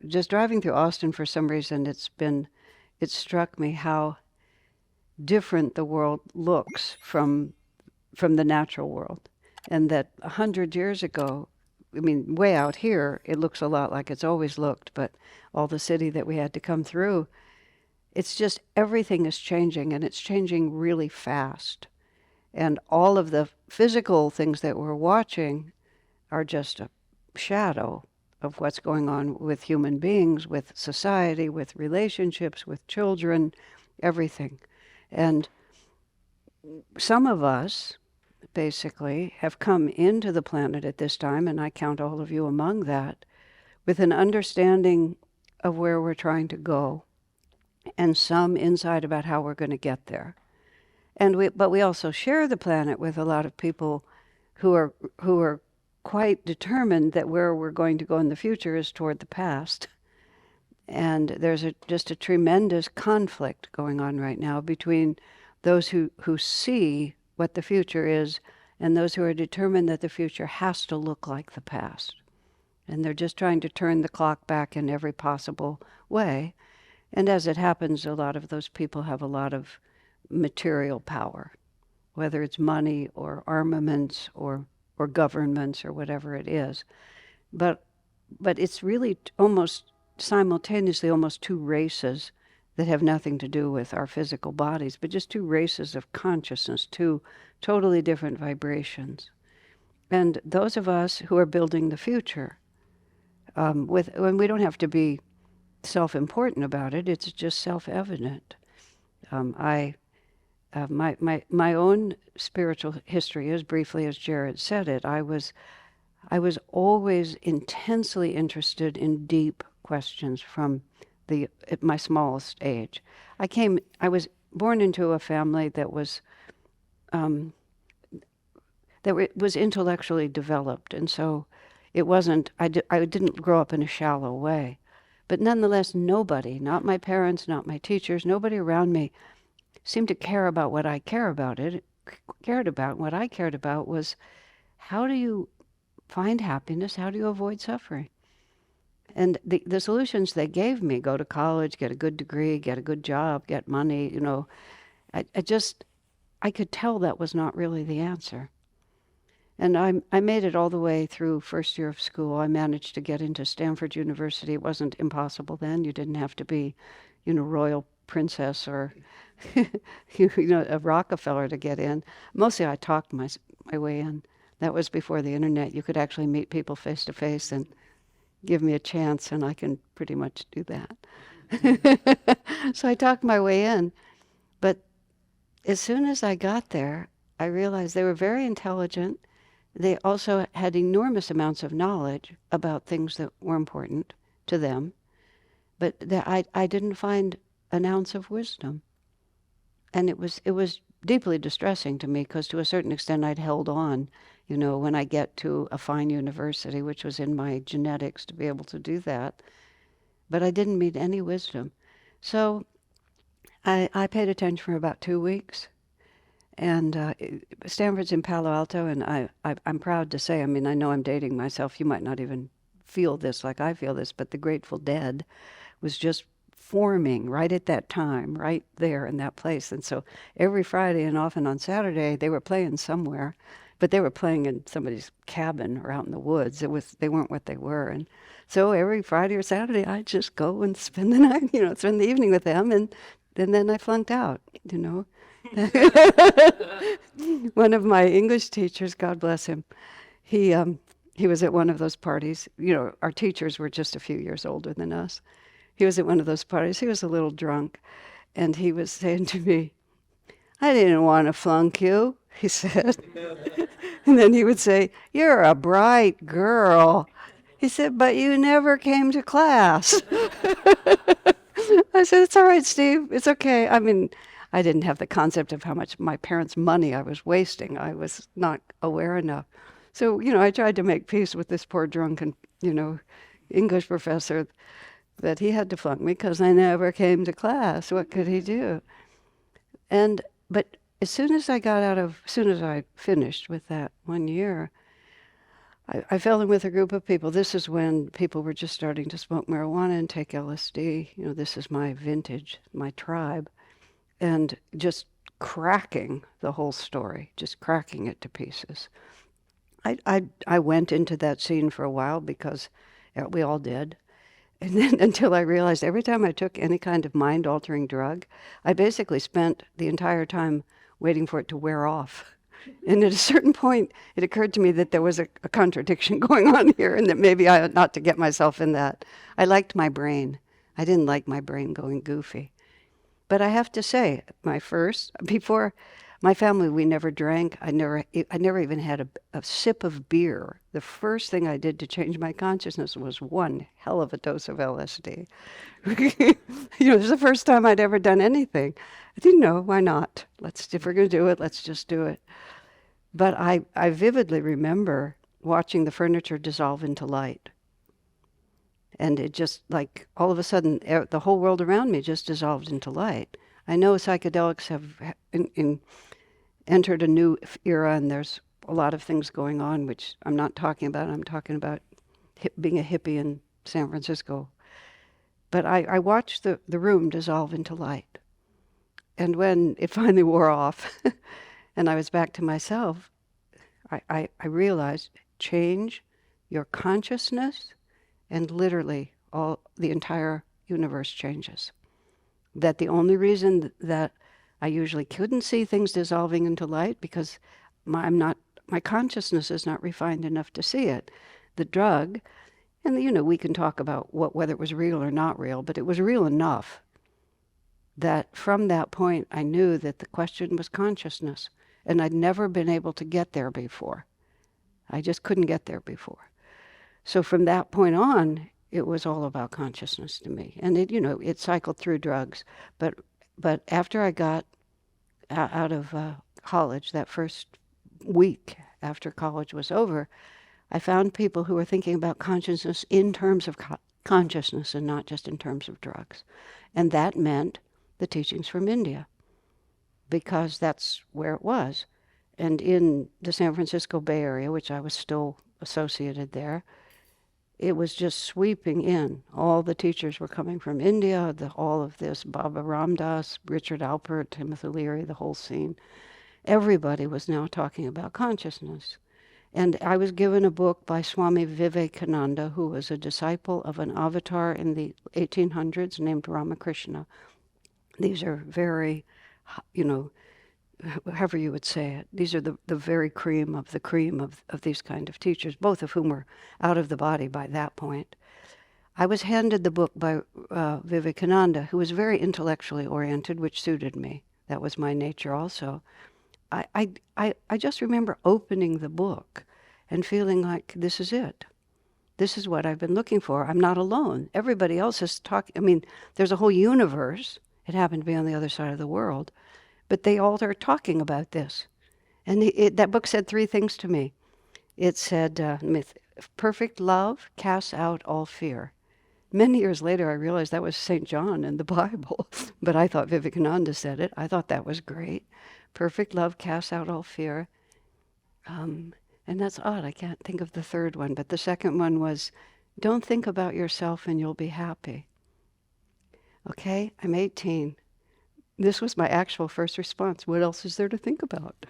just driving through Austin, for some reason, it struck me how different the world looks from the natural world. And that 100 years ago, I mean, way out here, it looks a lot like it's always looked, but all the city that we had to come through, it's just everything is changing, and it's changing really fast. And all of the physical things that we're watching are just a shadow of what's going on with human beings, with society, with relationships, with children, everything. And some of us, basically, have come into the planet at this time, and I count all of you among that, with an understanding of where we're trying to go and some insight about how we're going to get there. But we also share the planet with a lot of people who are quite determined that where we're going to go in the future is toward the past. And there's just a tremendous conflict going on right now between those who see what the future is and those who are determined that the future has to look like the past. And they're just trying to turn the clock back in every possible way. And as it happens, a lot of those people have a lot of material power, whether it's money or armaments or governments or whatever it is. But it's really almost simultaneously almost two races that have nothing to do with our physical bodies, but just two races of consciousness, two totally different vibrations. And those of us who are building the future, and we don't have to be self-important about it, it's just self-evident. My own spiritual history, as briefly as Jared said it, I was always intensely interested in deep questions from at my smallest age. I was born into a family that was intellectually developed, and so it wasn't. I didn't grow up in a shallow way, but nonetheless, nobody, not my parents, not my teachers, nobody around me, seemed to care about what I cared about. What I cared about was, how do you find happiness? How do you avoid suffering? And the solutions they gave me, go to college, get a good degree, get a good job, get money, I could tell that was not really the answer. And I made it all the way through first year of school. I managed to get into Stanford University. It wasn't impossible then. You didn't have to be, royal princess or, a Rockefeller to get in. Mostly I talked my way in. That was before the internet. You could actually meet people face to face and give me a chance, and I can pretty much do that. So I talked my way in. But as soon as I got there, I realized they were very intelligent. They also had enormous amounts of knowledge about things that were important to them. But I didn't find an ounce of wisdom. And it was deeply distressing to me, because to a certain extent I'd held on, when I get to a fine university, which was in my genetics to be able to do that. But I didn't meet any wisdom. So I paid attention for about 2 weeks. And Stanford's in Palo Alto, and I'm proud to say, I know I'm dating myself. You might not even feel this like I feel this, but the Grateful Dead was just forming right at that time, right there in that place. And so every Friday and often on Saturday, they were playing somewhere, but they were playing in somebody's cabin or out in the woods. They weren't what they were. And so every Friday or Saturday, I'd just go and spend the night, spend the evening with them, and then I flunked out, One of my English teachers, God bless him, he was at one of those parties. Our teachers were just a few years older than us. He was at one of those parties. He was a little drunk, and he was saying to me, "I didn't want to flunk you," he said. And then he would say, "You're a bright girl." He said, "But you never came to class." I said, "It's all right, Steve. It's okay." I didn't have the concept of how much my parents' money I was wasting. I was not aware enough. So, I tried to make peace with this poor drunken, English professor, that he had to flunk me because I never came to class. What could he do? But as soon as I finished with that 1 year, I fell in with a group of people. This is when people were just starting to smoke marijuana and take LSD. This is my vintage, my tribe. And just cracking the whole story, just cracking it to pieces. I went into that scene for a while because we all did. And then until I realized every time I took any kind of mind-altering drug, I basically spent the entire time waiting for it to wear off. And at a certain point, it occurred to me that there was a contradiction going on here and that maybe I ought not to get myself in that. I liked my brain. I didn't like my brain going goofy. But I have to say, before my family, we never drank. I never even had a sip of beer. The first thing I did to change my consciousness was one hell of a dose of LSD. It was the first time I'd ever done anything. I didn't know, why not? If we're going to do it, let's just do it. But I vividly remember watching the furniture dissolve into light. And it just, like, all of a sudden, the whole world around me just dissolved into light. I know psychedelics have entered a new era, and there's a lot of things going on, which I'm not talking about. I'm talking about being a hippie in San Francisco. But I watched the room dissolve into light. And when it finally wore off, and I was back to myself, I realized, change your consciousness, and literally the entire universe changes. That the only reason that I usually couldn't see things dissolving into light because my consciousness is not refined enough to see it. The drug, and we can talk about whether it was real or not real, but it was real enough that from that point I knew that the question was consciousness, and I'd never been able to get there before. I just couldn't get there before. So from that point on, it was all about consciousness to me. And it cycled through drugs. But after I got out of college, that first week after college was over, I found people who were thinking about consciousness in terms of consciousness and not just in terms of drugs. And that meant the teachings from India, because that's where it was. And in the San Francisco Bay Area, which I was still associated there, it was just sweeping in. All the teachers were coming from India, all of this, Baba Ram Dass, Richard Alpert, Timothy Leary, the whole scene. Everybody was now talking about consciousness. And I was given a book by Swami Vivekananda, who was a disciple of an avatar in the 1800s named Ramakrishna. These are very, however you would say it, these are the very cream of these kind of teachers, both of whom were out of the body by that point. I was handed the book by Vivekananda, who was very intellectually oriented, which suited me. That was my nature also. I just remember opening the book and feeling like, this is it. This is what I've been looking for. I'm not alone. Everybody else is talking. There's a whole universe. It happened to be on the other side of the world. But they all are talking about this. And that book said three things to me. It said, perfect love casts out all fear. Many years later, I realized that was St. John in the Bible. But I thought Vivekananda said it. I thought that was great. Perfect love casts out all fear. And that's odd. I can't think of the third one. But the second one was, don't think about yourself and you'll be happy. Okay, I'm 18. This was my actual first response. What else is there to think about?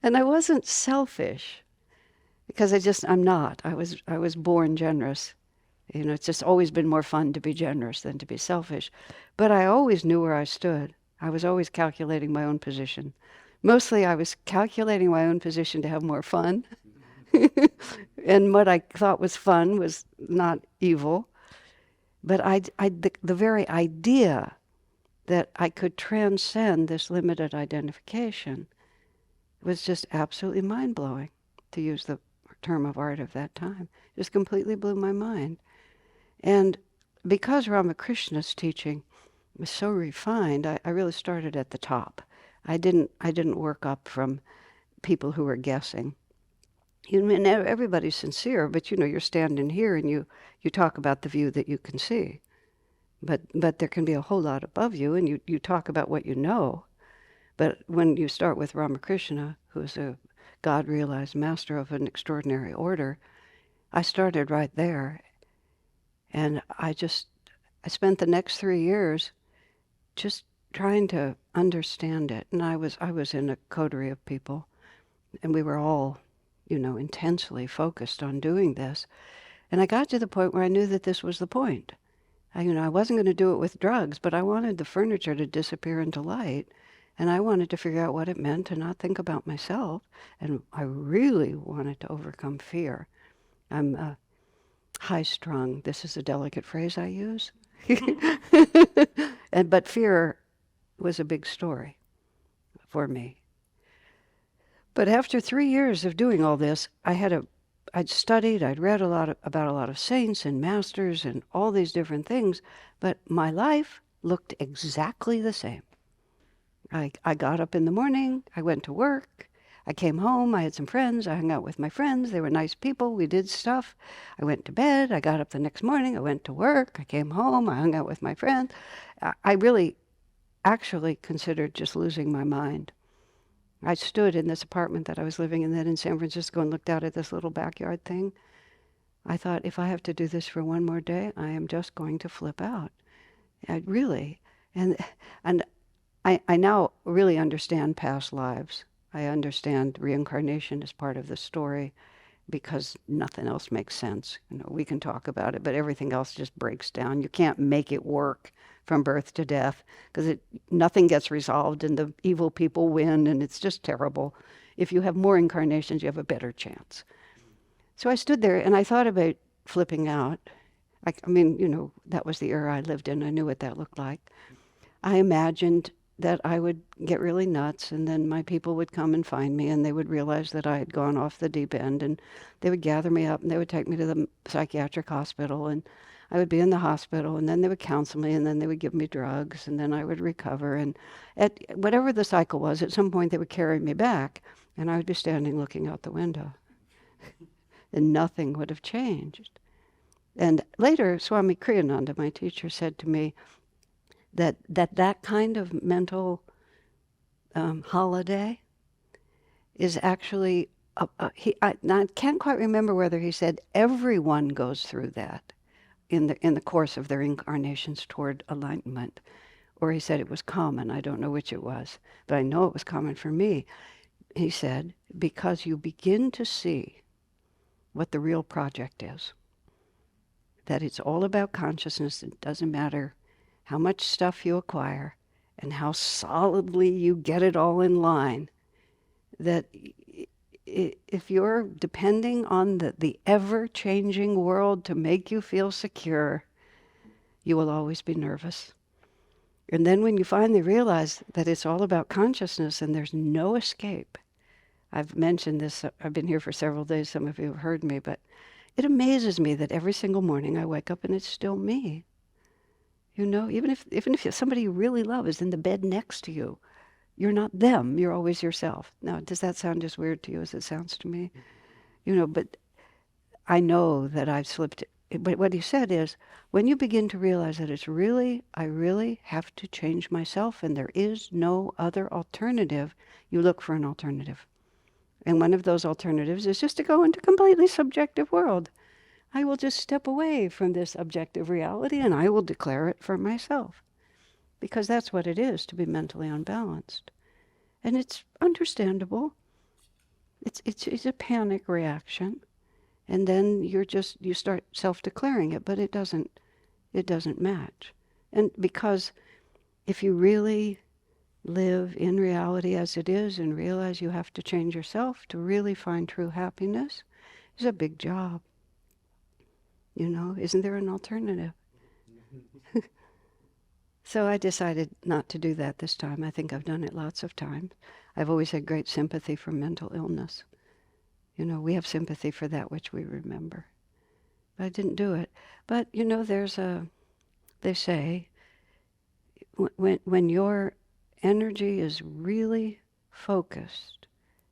And I wasn't selfish, because I'm not. I was born generous. It's just always been more fun to be generous than to be selfish. But I always knew where I stood. I was always calculating my own position. Mostly I was calculating my own position to have more fun. And what I thought was fun was not evil. But the very idea that I could transcend this limited identification was just absolutely mind-blowing, to use the term of art of that time. It just completely blew my mind. And because Ramakrishna's teaching was so refined, I really started at the top. I didn't work up from people who were guessing. Everybody's sincere, but you're standing here and you talk about the view that you can see. But there can be a whole lot above you, and you talk about what you know. But when you start with Ramakrishna, who's a God realized, master of an extraordinary order, I started right there. And I spent the next 3 years just trying to understand it. And I was in a coterie of people, and we were all, intensely focused on doing this. And I got to the point where I knew that this was the point. I wasn't going to do it with drugs, but I wanted the furniture to disappear into light. And I wanted to figure out what it meant to not think about myself. And I really wanted to overcome fear. I'm high-strung. This is a delicate phrase I use. But fear was a big story for me. But after 3 years of doing all this, I'd studied, I'd read about a lot of saints and masters and all these different things, but my life looked exactly the same. I got up in the morning, I went to work, I came home, I had some friends, I hung out with my friends, they were nice people, we did stuff. I went to bed, I got up the next morning, I went to work, I came home, I hung out with my friends. I really actually considered just losing my mind. I stood in this apartment that I was living in then in San Francisco and looked out at this little backyard thing. I thought, if I have to do this for one more day, I am just going to flip out. Really. And I now really understand past lives. I understand reincarnation as part of the story because nothing else makes sense. We can talk about it, but everything else just breaks down. You can't make it work from birth to death because nothing gets resolved and the evil people win and it's just terrible. If you have more incarnations, you have a better chance. So I stood there and I thought about flipping out. That was the era I lived in. I knew what that looked like. I imagined that I would get really nuts and then my people would come and find me and they would realize that I had gone off the deep end and they would gather me up and they would take me to the psychiatric hospital and I would be in the hospital and then they would counsel me and then they would give me drugs and then I would recover and at whatever the cycle was, at some point they would carry me back and I would be standing looking out the window and nothing would have changed. And later, Swami Kriyananda, my teacher, said to me, that kind of mental holiday is actually, I can't quite remember whether he said everyone goes through that in the course of their incarnations toward enlightenment, or he said it was common. I don't know which it was, but I know it was common for me. He said, because you begin to see what the real project is, that it's all about consciousness. It doesn't matter how much stuff you acquire and how solidly you get it all in line, that if you're depending on the ever-changing world to make you feel secure, you will always be nervous. And then when you finally realize that it's all about consciousness and there's no escape, I've mentioned this, I've been here for several days, some of you have heard me, but it amazes me that every single morning I wake up and it's still me. Even if somebody you really love is in the bed next to you, you're not them, you're always yourself. Now, does that sound as weird to you as it sounds to me? But I know that I've slipped. But what he said is, when you begin to realize that I really have to change myself and there is no other alternative, you look for an alternative. And one of those alternatives is just to go into a completely subjective world. I will just step away from this objective reality and I will declare it for myself. Because that's what it is to be mentally unbalanced. And it's understandable. It's a panic reaction. And then you start self-declaring it, but it doesn't match. And because if you really live in reality as it is and realize you have to change yourself to really find true happiness, it's a big job. Isn't there an alternative? So I decided not to do that this time. I think I've done it lots of times. I've always had great sympathy for mental illness. We have sympathy for that which we remember. But I didn't do it. But, they say, when your energy is really focused,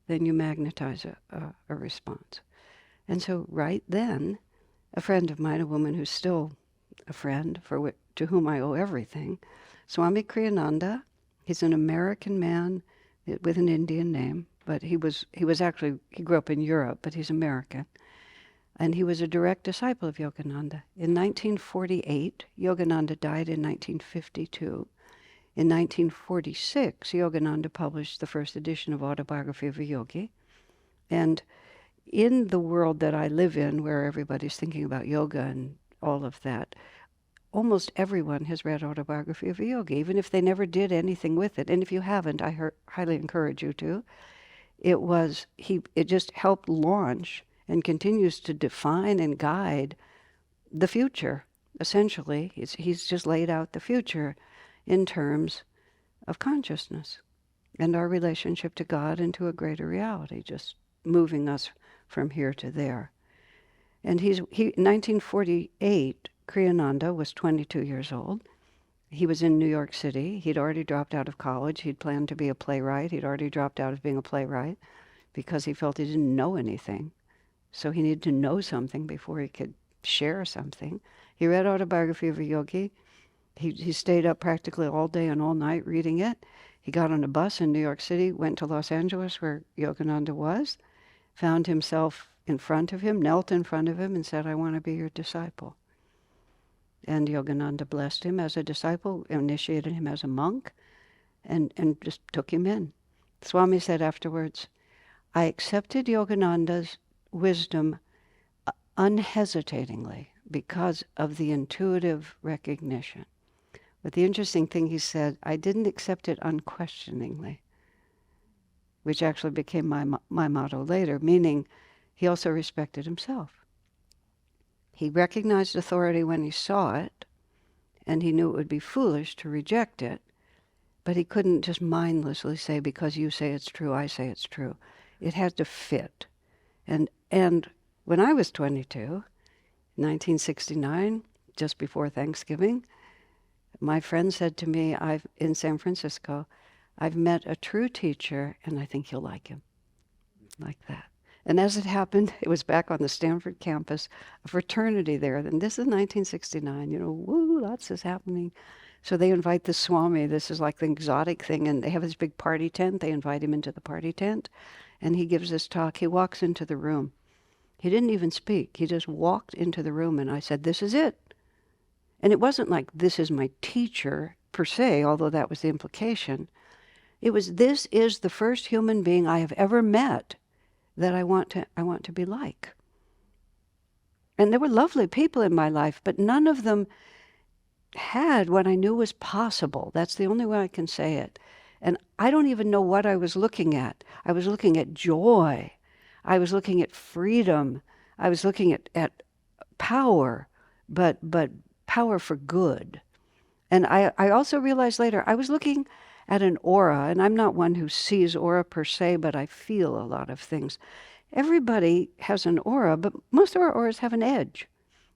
then you magnetize a response. And so right then, a friend of mine, a woman who's still a friend to whom I owe everything, Swami Kriyananda, he's an American man with an Indian name, but he grew up in Europe, but he's American. And he was a direct disciple of Yogananda. In 1948, Yogananda died in 1952. In 1946, Yogananda published the first edition of Autobiography of a Yogi. And in the world that I live in, where everybody's thinking about yoga and all of that, almost everyone has read Autobiography of a Yogi, even if they never did anything with it. And if you haven't, I highly encourage you to. It just helped launch and continues to define and guide the future. Essentially, he's just laid out the future in terms of consciousness and our relationship to God and to a greater reality, just moving us from here to there. And in 1948, Kriyananda was 22 years old. He was in New York City. He'd already dropped out of college. He'd planned to be a playwright. He'd already dropped out of being a playwright because he felt he didn't know anything. So he needed to know something before he could share something. He read Autobiography of a Yogi. He stayed up practically all day and all night reading it. He got on a bus in New York City, went to Los Angeles where Yogananda was, found himself in front of him, knelt in front of him and said, "I want to be your disciple." And Yogananda blessed him as a disciple, initiated him as a monk, and just took him in. Swami said afterwards, "I accepted Yogananda's wisdom unhesitatingly because of the intuitive recognition." But the interesting thing, he said, I didn't accept it unquestioningly, which actually became my motto later, meaning he also respected himself. He recognized authority when he saw it, and he knew it would be foolish to reject it, but he couldn't just mindlessly say, because you say it's true, I say it's true. It had to fit. And when I was 22, 1969, just before Thanksgiving, my friend said to me, in San Francisco, "I've met a true teacher, and I think you'll like him." Like that. And as it happened, it was back on the Stanford campus, a fraternity there. And this is 1969, woo, lots is happening. So they invite the Swami. This is like the exotic thing. And they have this big party tent. They invite him into the party tent. And he gives this talk. He walks into the room. He didn't even speak. He just walked into the room. And I said, "This is it." And it wasn't like, "This is my teacher," per se, although that was the implication. It was, "This is the first human being I have ever met that I want to be like." And there were lovely people in my life, but none of them had what I knew was possible. That's the only way I can say it. And I don't even know what I was looking at. I was looking at joy. I was looking at freedom. I was looking at power, but power for good. And I also realized later, I was looking at an aura, and I'm not one who sees aura per se, but I feel a lot of things. Everybody has an aura, but most of our auras have an edge.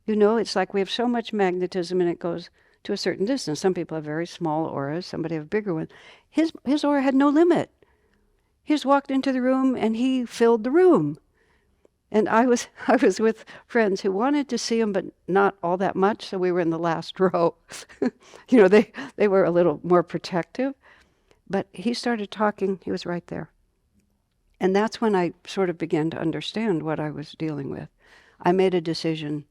It's like we have so much magnetism and it goes to a certain distance. Some people have very small auras, somebody have a bigger one. His aura had no limit. He just walked into the room and he filled the room. And I was with friends who wanted to see him, but not all that much, so we were in the last row. They were a little more protective. But he started talking, he was right there. And that's when I sort of began to understand what I was dealing with. I made a decision,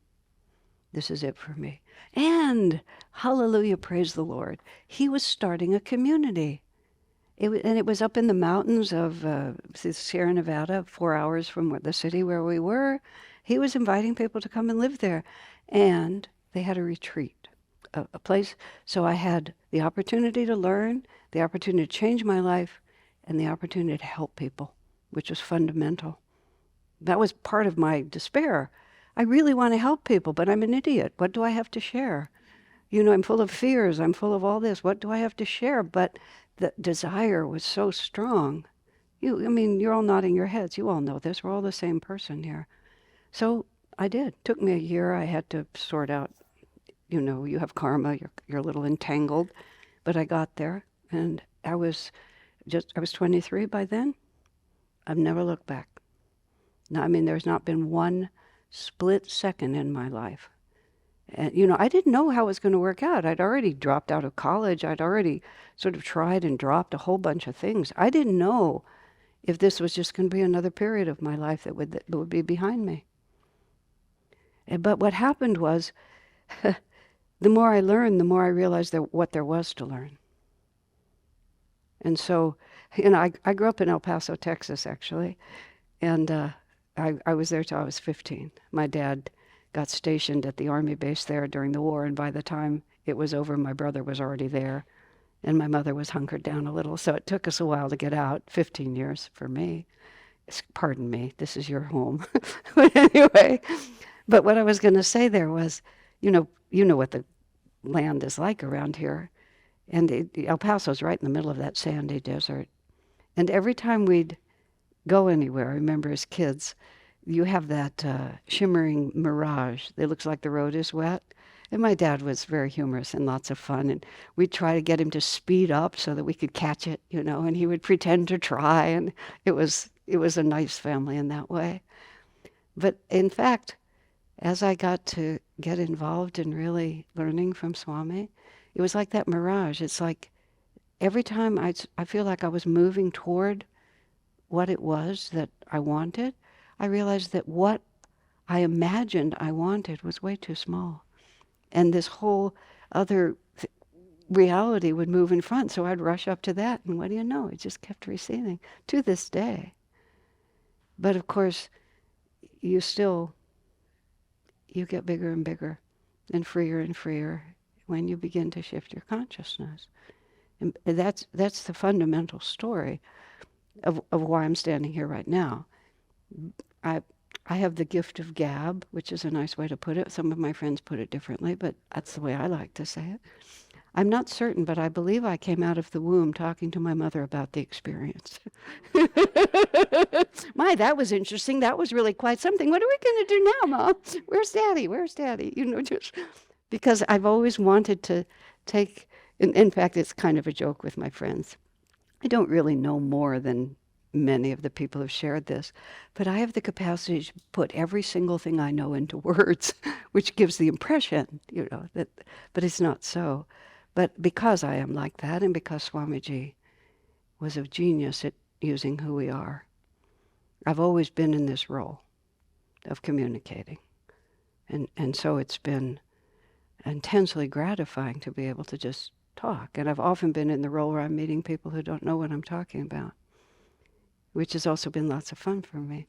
this is it for me. And, hallelujah, praise the Lord, he was starting a community. And it was up in the mountains of Sierra Nevada, 4 hours from the city where we were. He was inviting people to come and live there. And they had a retreat, a place. So I had the opportunity to learn, the opportunity to change my life, and the opportunity to help people, which was fundamental. That was part of my despair. I really want to help people, but I'm an idiot. What do I have to share? I'm full of fears. I'm full of all this. What do I have to share? But the desire was so strong. You're all nodding your heads. You all know this. We're all the same person here. So I did. It took me a year. I had to sort out, you have karma. You're a little entangled. But I got there, and I was 23 by then. I've never looked back. No, there's not been one split second in my life. And, I didn't know how it was going to work out. I'd already dropped out of college. I'd already sort of tried and dropped a whole bunch of things. I didn't know if this was just going to be another period of my life that would be behind me. But what happened was, the more I learned, the more I realized what there was to learn. And so, I grew up in El Paso, Texas, actually, and I was there till I was 15. My dad got stationed at the Army base there during the war, and by the time it was over, my brother was already there, and my mother was hunkered down a little. So it took us a while to get out, 15 years for me. Pardon me, this is your home. But anyway, but what I was going to say there was, you know what the land is like around here. And El Paso's right in the middle of that sandy desert. And every time we'd go anywhere, I remember as kids, you have that shimmering mirage that looks like the road is wet. And my dad was very humorous and lots of fun. And we'd try to get him to speed up so that we could catch it, and he would pretend to try. And it was a nice family in that way. But in fact, as I got to get involved in really learning from Swami, it was like that mirage. It's like every time I feel like I was moving toward what it was that I wanted, I realized that what I imagined I wanted was way too small. And this whole other reality would move in front. So I'd rush up to that. And what do you know? It just kept receding to this day. But of course, you get bigger and bigger and freer when you begin to shift your consciousness. And that's the fundamental story of why I'm standing here right now. I have the gift of gab, which is a nice way to put it. Some of my friends put it differently, but that's the way I like to say it. I'm not certain, but I believe I came out of the womb talking to my mother about the experience. My, that was interesting. That was really quite something. What are we going to do now, Mom? Where's Daddy? Where's Daddy? Just because I've always wanted to take, in fact, it's kind of a joke with my friends. I don't really know more than many of the people who've shared this, but I have the capacity to put every single thing I know into words, which gives the impression, that, but it's not so. But because I am like that, and because Swamiji was a genius at using who we are, I've always been in this role of communicating. And so it's been intensely gratifying to be able to just talk. And I've often been in the role where I'm meeting people who don't know what I'm talking about, which has also been lots of fun for me,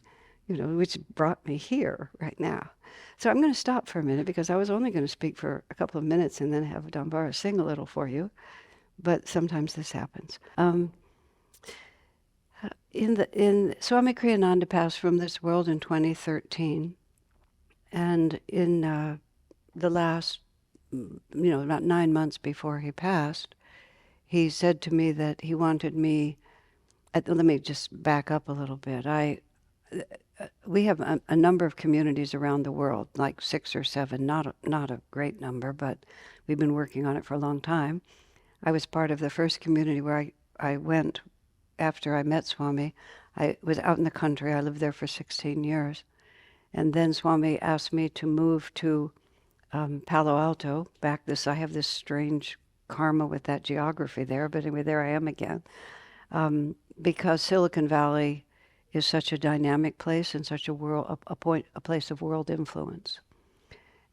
which brought me here right now. So I'm going to stop for a minute because I was only going to speak for a couple of minutes and then have Dambara sing a little for you. But sometimes this happens. In Swami Kriyananda passed from this world in 2013. And in the last, about 9 months before he passed, he said to me that he wanted me, let me just back up a little bit. We have a number of communities around the world, like 6 or 7, not a great number, but we've been working on it for a long time. I was part of the first community where I went after I met Swami. I was out in the country. I lived there for 16 years. And then Swami asked me to move to Palo Alto. I have this strange karma with that geography there, but anyway, there I am again. Because Silicon Valley is such a dynamic place and such a place of world influence.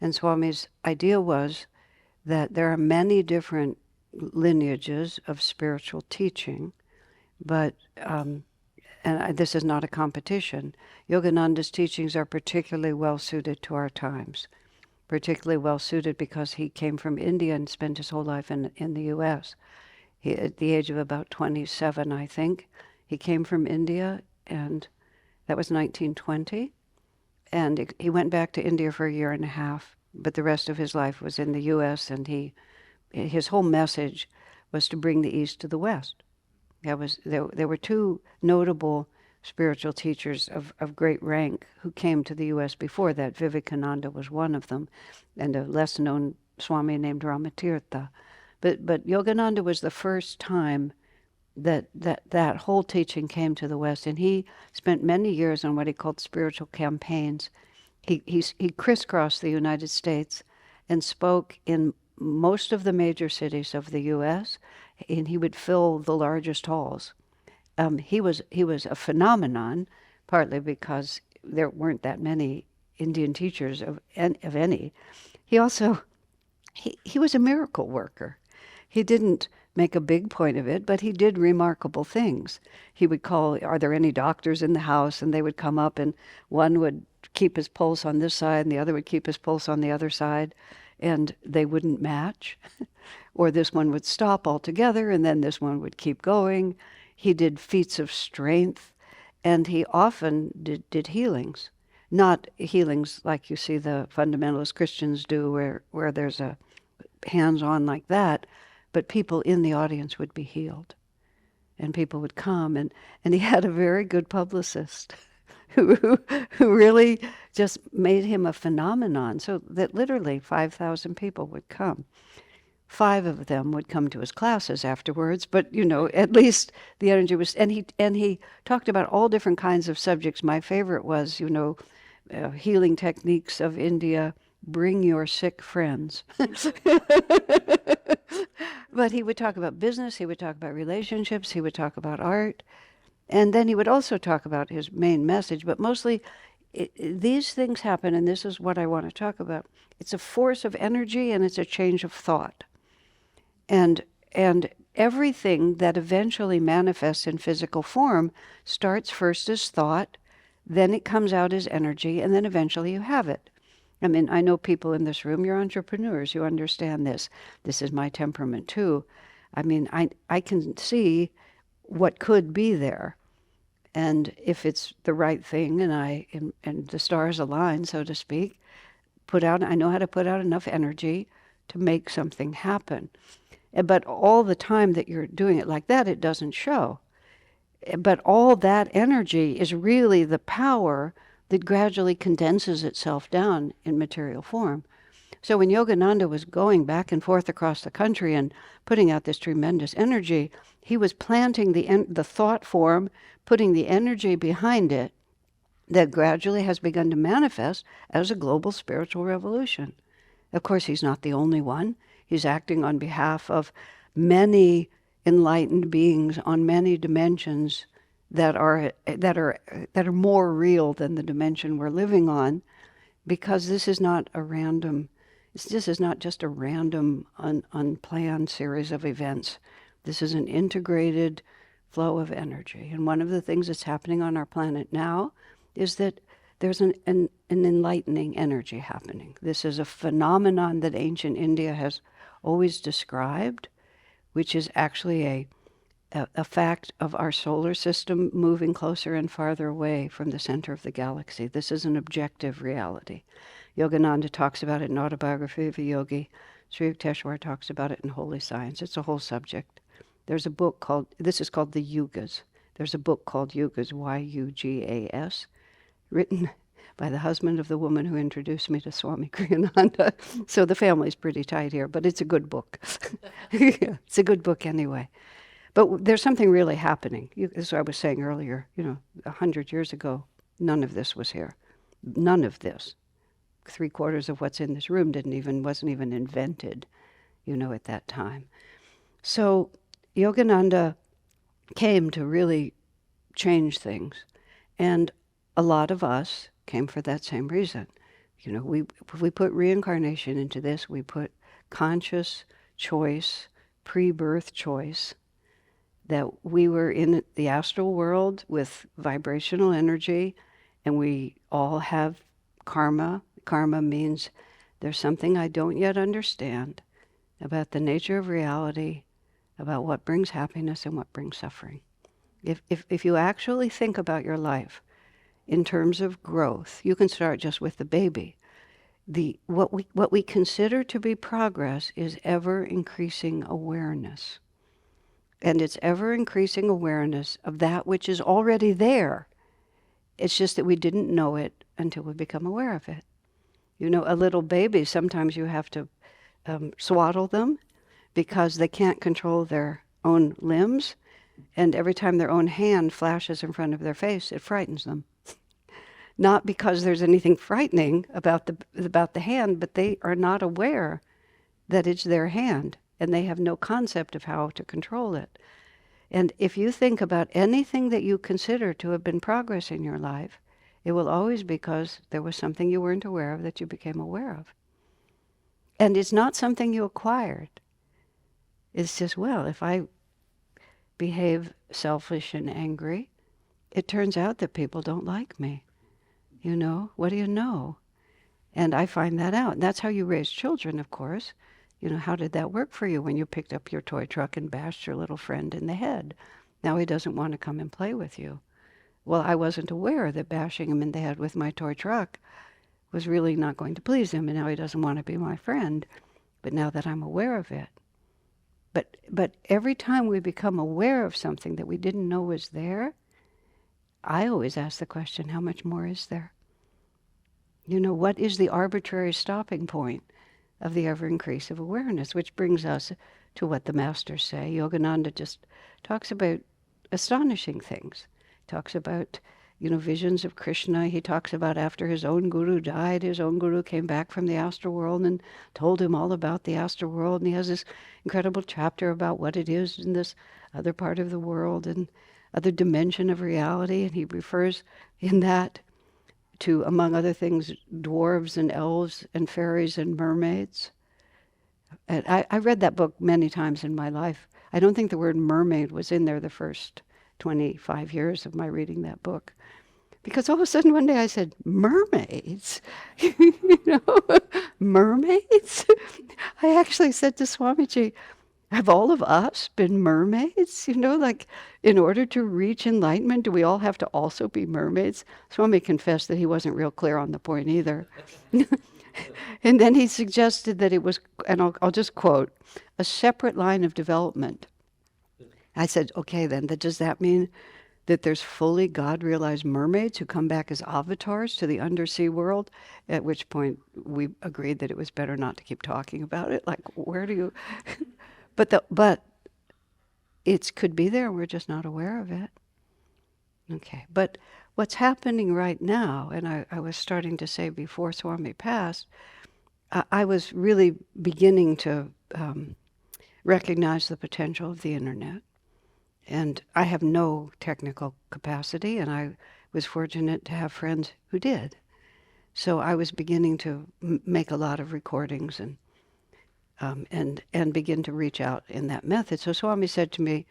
And Swami's idea was that there are many different lineages of spiritual teaching, but this is not a competition. Yogananda's teachings are particularly well suited to our times, particularly well suited because he came from India and spent his whole life in the U.S. At the age of about 27, I think, he came from India, and that was 1920. And he went back to India for a year and a half, but the rest of his life was in the U.S., and his whole message was to bring the East to the West. There were 2 notable spiritual teachers of great rank who came to the U.S. before that. Vivekananda was one of them, and a less-known Swami named Ramatirtha. But Yogananda was the first time that whole teaching came to the West, and he spent many years on what he called spiritual campaigns. He crisscrossed the United States and spoke in most of the major cities of the U.S., and he would fill the largest halls. he was a phenomenon, partly because there weren't that many Indian teachers of any. He also he was a miracle worker. He didn't make a big point of it, but he did remarkable things. He would call, "Are there any doctors in the house?" And they would come up, and one would keep his pulse on this side, and the other would keep his pulse on the other side, and they wouldn't match. Or this one would stop altogether, and then this one would keep going. He did feats of strength, and he often did healings. Not healings like you see the fundamentalist Christians do, where there's a hands-on like that, but people in the audience would be healed. And people would come, and he had a very good publicist who really just made him a phenomenon, so that literally 5,000 people would come. 5 of them would come to his classes afterwards, but at least the energy was, and he talked about all different kinds of subjects. My favorite was, healing techniques of India, bring your sick friends. But he would talk about business, he would talk about relationships, he would talk about art, and then he would also talk about his main message, but mostly these things happen, and this is what I want to talk about. It's a force of energy, and it's a change of thought. And everything that eventually manifests in physical form starts first as thought, then it comes out as energy, and then eventually you have it. I mean, I know people in this room, you're entrepreneurs, you understand this. This is my temperament too. I mean, I can see what could be there. And if it's the right thing, and the stars align, so to speak, I know how to put out enough energy to make something happen. But all the time that you're doing it like that, it doesn't show. But all that energy is really the power that gradually condenses itself down in material form. So when Yogananda was going back and forth across the country and putting out this tremendous energy, he was planting the thought form, putting the energy behind it that gradually has begun to manifest as a global spiritual revolution. Of course, he's not the only one. He's acting on behalf of many enlightened beings on many dimensions that are more real than the dimension we're living on, because this is not just a random unplanned series of events. This is an integrated flow of energy. And one of the things that's happening on our planet now is that there's an enlightening energy happening. This is a phenomenon that ancient India has always described, which is actually a fact of our solar system moving closer and farther away from the center of the galaxy. This is an objective reality. Yogananda talks about it in Autobiography of a Yogi. Sri Yukteswar talks about it in Holy Science. It's a whole subject. There's a book this is called The Yugas. There's a book called Yugas, Y-U-G-A-S, written by the husband of the woman who introduced me to Swami Kriyananda. So the family's pretty tight here, but it's a good book. Yeah, it's a good book anyway. But there's something really happening. As I was saying earlier, 100 years ago, none of this was here. None of this. 3/4 of what's in this room wasn't even invented, at that time. So Yogananda came to really change things. And a lot of us came for that same reason. If we put reincarnation into this, we put conscious choice, pre-birth choice, that we were in the astral world with vibrational energy, and we all have karma. Karma means there's something I don't yet understand about the nature of reality, about what brings happiness and what brings suffering. If you actually think about your life in terms of growth, you can start just with the baby. What we consider to be progress is ever increasing awareness. And it's ever increasing awareness of that which is already there. It's just that we didn't know it until we become aware of it. A little baby, sometimes you have to swaddle them because they can't control their own limbs. And every time their own hand flashes in front of their face, it frightens them. Not because there's anything frightening about the hand, but they are not aware that it's their hand, and they have no concept of how to control it. And if you think about anything that you consider to have been progress in your life, it will always be because there was something you weren't aware of that you became aware of. And it's not something you acquired. It's just, well, if I behave selfish and angry, it turns out that people don't like me. You know, what do you know? And I find that out. And that's how you raise children, of course. You know, how did that work for you when you picked up your toy truck and bashed your little friend in the head? Now he doesn't want to come and play with you. Well, I wasn't aware that bashing him in the head with my toy truck was really not going to please him, and now he doesn't want to be my friend. But now that I'm aware of it. But every time we become aware of something that we didn't know was there, I always ask the question, how much more is there? You know, what is the arbitrary stopping point of the ever increase of awareness? Which brings us to what the masters say. Yogananda just talks about astonishing things. He talks about, you know, visions of Krishna. He talks about after his own guru died, his own guru came back from the astral world and told him all about the astral world. And he has this incredible chapter about what it is in this other part of the world and other dimension of reality. And he refers in that to, among other things, dwarves and elves and fairies and mermaids. And I read that book many times in my life. I don't think the word mermaid was in there the first 25 years of my reading that book. Because all of a sudden one day I said, mermaids? You know, mermaids? I actually said to Swamiji, have all of us been mermaids? You know, like in order to reach enlightenment, do we all have to also be mermaids? Swami confessed that he wasn't real clear on the point either. And then he suggested that it was, and I'll just quote, a separate line of development. I said, okay, then, does that mean that there's fully God-realized mermaids who come back as avatars to the undersea world? At which point we agreed that it was better not to keep talking about it. Like, where do you... But it could be there, we're just not aware of it. Okay, but what's happening right now, and I was starting to say before Swami passed, I was really beginning to recognize the potential of the internet. And I have no technical capacity, and I was fortunate to have friends who did. So I was beginning to make a lot of recordings and begin to reach out in that method. So Swami said to me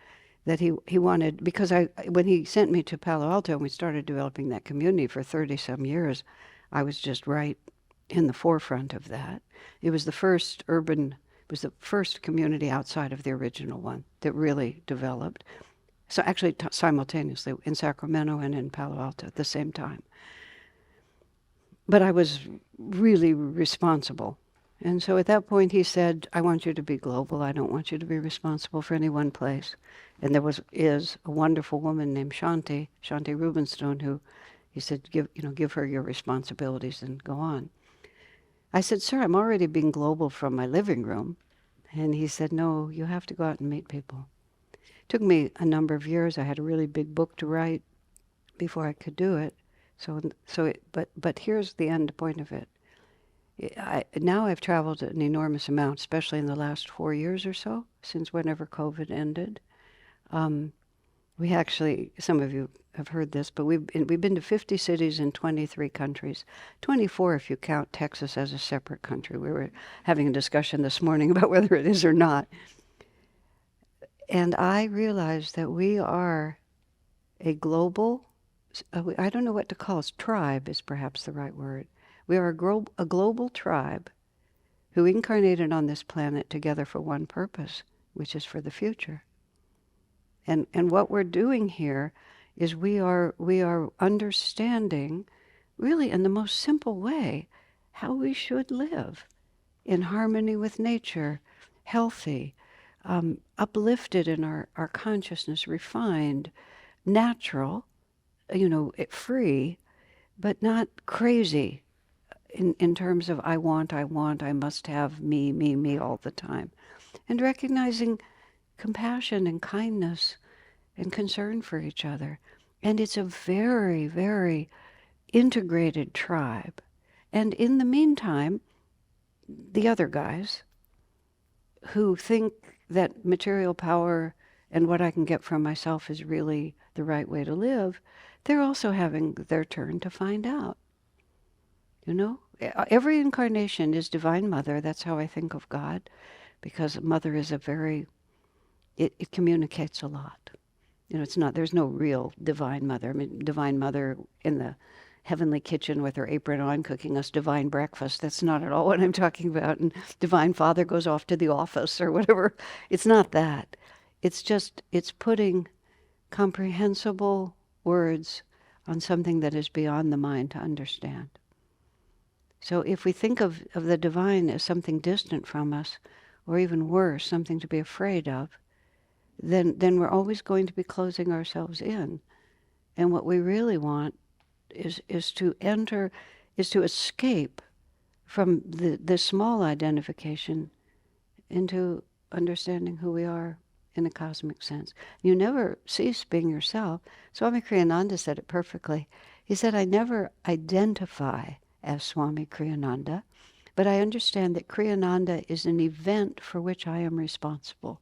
that he wanted, because when he sent me to Palo Alto and we started developing that community for 30-some years, I was just right in the forefront of that. It was the first community outside of the original one that really developed. So actually simultaneously in Sacramento and in Palo Alto at the same time. But I was really responsible. And so at that point he said, I want you to be global. I don't want you to be responsible for any one place. And there is a wonderful woman named Shanti Rubenstone, who he said, give her your responsibilities and go on. I said, sir, I'm already being global from my living room. And he said, no, you have to go out and meet people. It took me a number of years. I had a really big book to write before I could do it. But here's the end point of it. Now I've traveled an enormous amount, especially in the last 4 years or so, since whenever COVID ended. We actually, some of you have heard this, but we've been to 50 cities in 23 countries, 24 if you count Texas as a separate country. We were having a discussion this morning about whether it is or not. And I realized that we are a global, I don't know what to call us, tribe is perhaps the right word. We are a global tribe who incarnated on this planet together for one purpose, which is for the future. And what we're doing here is we are understanding, really in the most simple way, how we should live in harmony with nature, healthy, uplifted in our consciousness, refined, natural, free, but not crazy in terms of I want, I must have me all the time. And recognizing compassion and kindness and concern for each other. And it's a very, very integrated tribe. And in the meantime, the other guys who think that material power and what I can get from myself is really the right way to live, they're also having their turn to find out. You know, every incarnation is Divine Mother. That's how I think of God, because Mother is a very, it communicates a lot. You know, it's not, there's no real Divine Mother. I mean, Divine Mother in the heavenly kitchen with her apron on cooking us divine breakfast. That's not at all what I'm talking about. And Divine Father goes off to the office or whatever. It's not that. It's just, it's putting comprehensible words on something that is beyond the mind to understand. So if we think of the divine as something distant from us, or even worse, something to be afraid of, then we're always going to be closing ourselves in. And what we really want is to enter, is to escape from the small identification into understanding who we are in a cosmic sense. You never cease being yourself. Swami Kriyananda said it perfectly. He said, I never identify as Swami Kriyananda, but I understand that Kriyananda is an event for which I am responsible.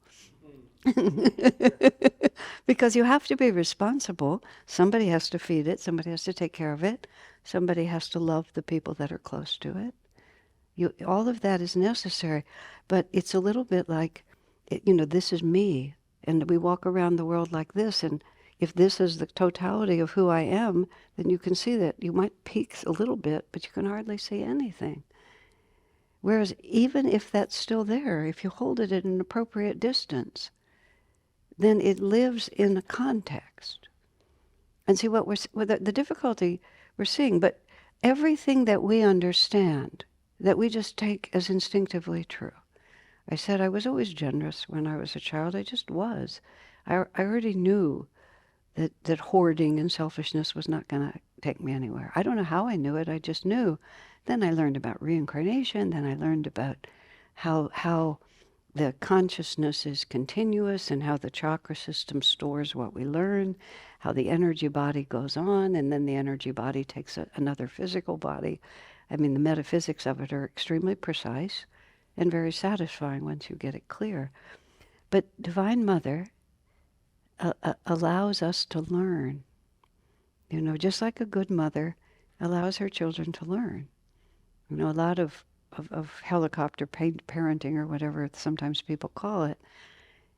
Because you have to be responsible. Somebody has to feed it. Somebody has to take care of it. Somebody has to love the people that are close to it. All of that is necessary. But it's a little bit like, this is me. And we walk around the world like this. And if this is the totality of who I am, then you can see that you might peek a little bit, but you can hardly see anything. Whereas even if that's still there, if you hold it at an appropriate distance, then it lives in a context. And see what the difficulty we're seeing, but everything that we understand, that we just take as instinctively true. I said I was always generous when I was a child. I just was. I already knew that hoarding and selfishness was not going to take me anywhere. I don't know how I knew it. I just knew. Then I learned about reincarnation. Then I learned about how the consciousness is continuous and how the chakra system stores what we learn, how the energy body goes on, and then the energy body takes another physical body. I mean, the metaphysics of it are extremely precise and very satisfying once you get it clear. But Divine Mother allows us to learn. Just like a good mother allows her children to learn. A lot of helicopter parenting or whatever sometimes people call it,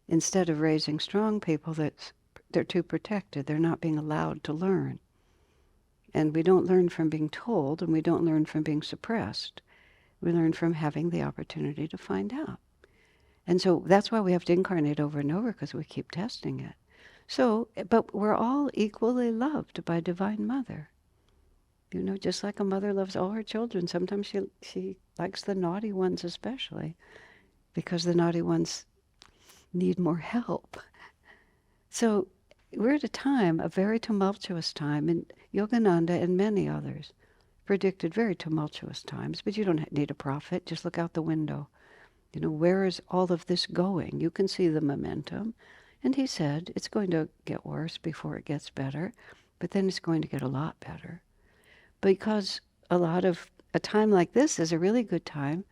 instead of raising strong people, they're too protected. They're not being allowed to learn. And we don't learn from being told, and we don't learn from being suppressed. We learn from having the opportunity to find out. And so that's why we have to incarnate over and over, because we keep testing it. So, but we're all equally loved by Divine Mother. Just like a mother loves all her children, sometimes she likes the naughty ones especially, because the naughty ones need more help. So we're at a time, a very tumultuous time, and Yogananda and many others predicted very tumultuous times, but you don't need a prophet, just look out the window. Where is all of this going? You can see the momentum. And he said, it's going to get worse before it gets better, but then it's going to get a lot better. Because a time like this is a really good time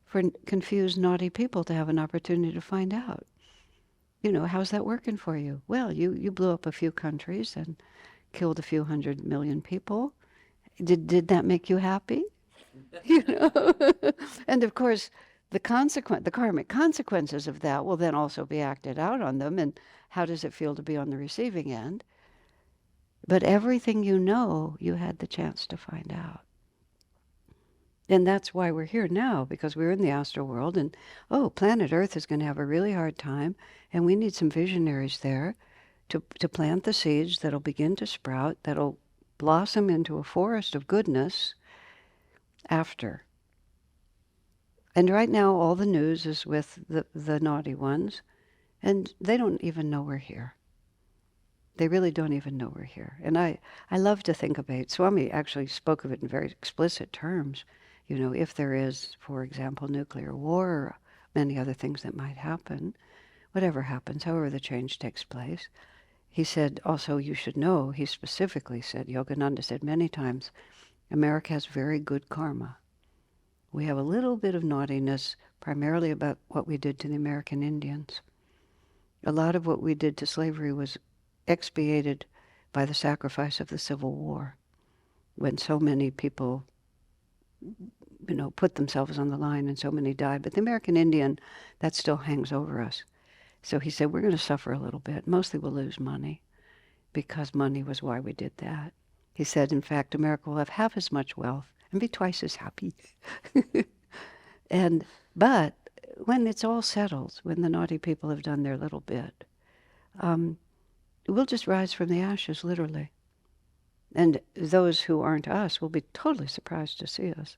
for confused, naughty people to have an opportunity to find out. How's that working for you? Well, you blew up a few countries and killed a few 100 million people. Did that make you happy? And of course, the karmic consequences of that will then also be acted out on them. And how does it feel to be on the receiving end? But everything you had the chance to find out. And that's why we're here now, because we're in the astral world, and planet Earth is going to have a really hard time, and we need some visionaries there to plant the seeds that'll begin to sprout, that'll blossom into a forest of goodness after. And right now all the news is with the naughty ones, and they don't even know we're here. They really don't even know we're here. And I love to think about it. Swami actually spoke of it in very explicit terms. If there is, for example, nuclear war or many other things that might happen, whatever happens, however the change takes place, he said also, you should know, he specifically said, Yogananda said many times, America has very good karma. We have a little bit of naughtiness, primarily about what we did to the American Indians. A lot of what we did to slavery was expiated by the sacrifice of the Civil War, when so many people, put themselves on the line and so many died. But the American Indian, that still hangs over us. So he said, we're going to suffer a little bit. Mostly we'll lose money, because money was why we did that. He said, in fact, America will have half as much wealth and be twice as happy. But when it's all settled, when the naughty people have done their little bit, we'll just rise from the ashes, literally. And those who aren't us will be totally surprised to see us.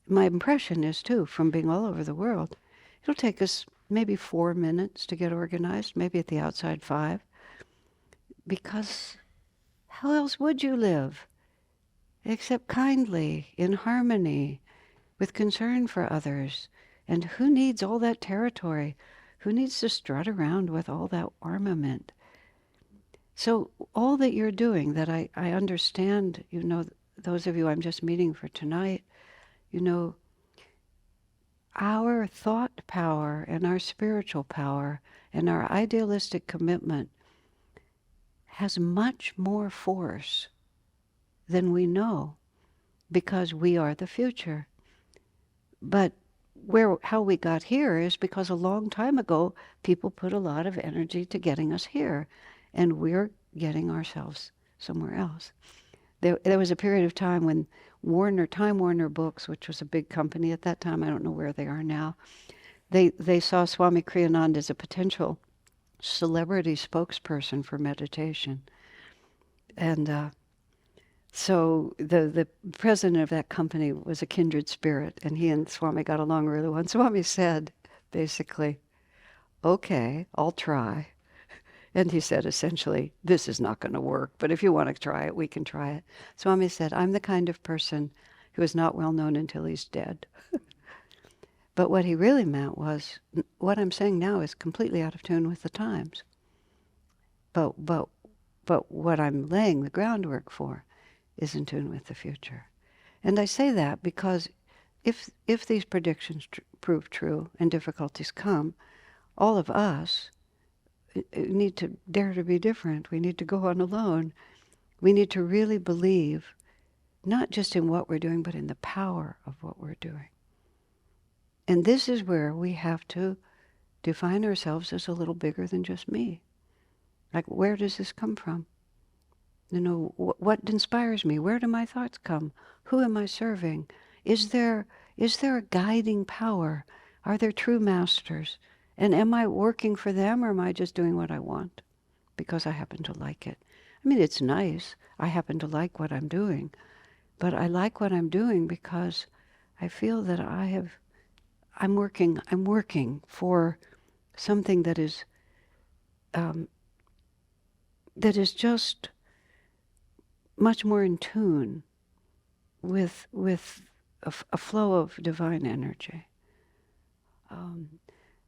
My impression is, too, from being all over the world, it'll take us maybe 4 minutes to get organized, maybe at the outside 5. Because how else would you live except kindly, in harmony, with concern for others? And who needs all that territory? Who needs to strut around with all that armament? So all that you're doing, that I understand, those of you I'm just meeting for tonight, our thought power and our spiritual power and our idealistic commitment has much more force than we know, because we are the future. But how we got here is because a long time ago, people put a lot of energy to getting us here, and we're getting ourselves somewhere else. There was a period of time when Time Warner Books, which was a big company at that time, I don't know where they are now, they saw Swami Kriyananda as a potential celebrity spokesperson for meditation. And so the president of that company was a kindred spirit, and he and Swami got along really well. And Swami said, basically, okay, I'll try. And he said, essentially, this is not going to work, but if you want to try it, we can try it. Swami said, I'm the kind of person who is not well known until he's dead. But what he really meant was, what I'm saying now is completely out of tune with the times. But what I'm laying the groundwork for is in tune with the future. And I say that because if these predictions prove true and difficulties come, all of us need to dare to be different. We need to go on alone. We need to really believe, not just in what we're doing, but in the power of what we're doing. And this is where we have to define ourselves as a little bigger than just me. Like, where does this come from? What inspires me? Where do my thoughts come? Who am I serving? Is there a guiding power? Are there true masters? And am I working for them, or am I just doing what I want because I happen to like it? I mean, it's nice. I happen to like what I'm doing. But I like what I'm doing because I feel that I'm working for something that is just much more in tune with a flow of divine energy.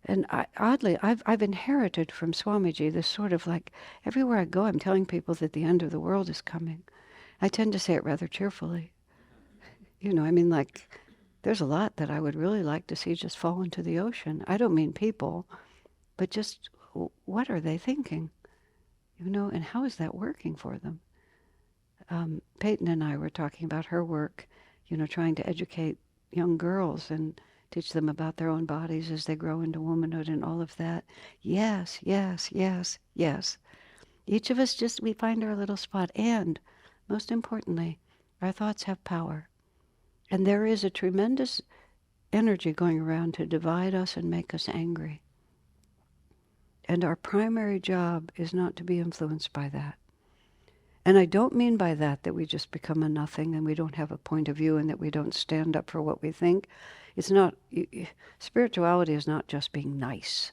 And oddly, I've inherited from Swamiji this sort of, like, everywhere I go, I'm telling people that the end of the world is coming. I tend to say it rather cheerfully. Like, there's a lot that I would really like to see just fall into the ocean. I don't mean people, but just what are they thinking? And how is that working for them? Peyton and I were talking about her work, trying to educate young girls and teach them about their own bodies as they grow into womanhood and all of that. Yes, yes, yes, yes. Each of us we find our little spot. And most importantly, our thoughts have power. And there is a tremendous energy going around to divide us and make us angry. And our primary job is not to be influenced by that. And I don't mean by that we just become a nothing and we don't have a point of view and that we don't stand up for what we think. It's not, spirituality is not just being nice.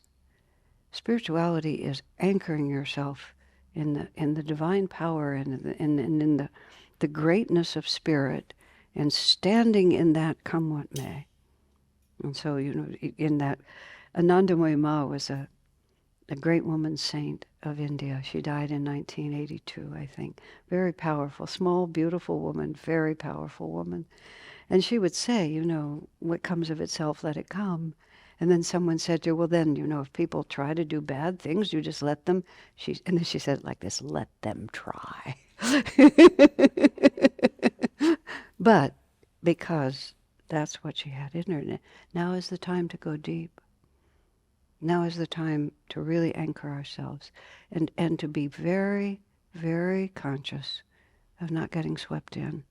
Spirituality is anchoring yourself in the divine power and in the greatness of spirit, and standing in that, come what may. And so, in that, Anandamoyi Ma was a great woman saint of India. She died in 1982, I think. Very powerful, small, beautiful woman, very powerful woman. And she would say, what comes of itself, let it come. And then someone said to her, well, then, if people try to do bad things, you just let them. And then she said it like this, let them try. But because that's what she had in her, now is the time to go deep. Now is the time to really anchor ourselves and to be very, very conscious of not getting swept in,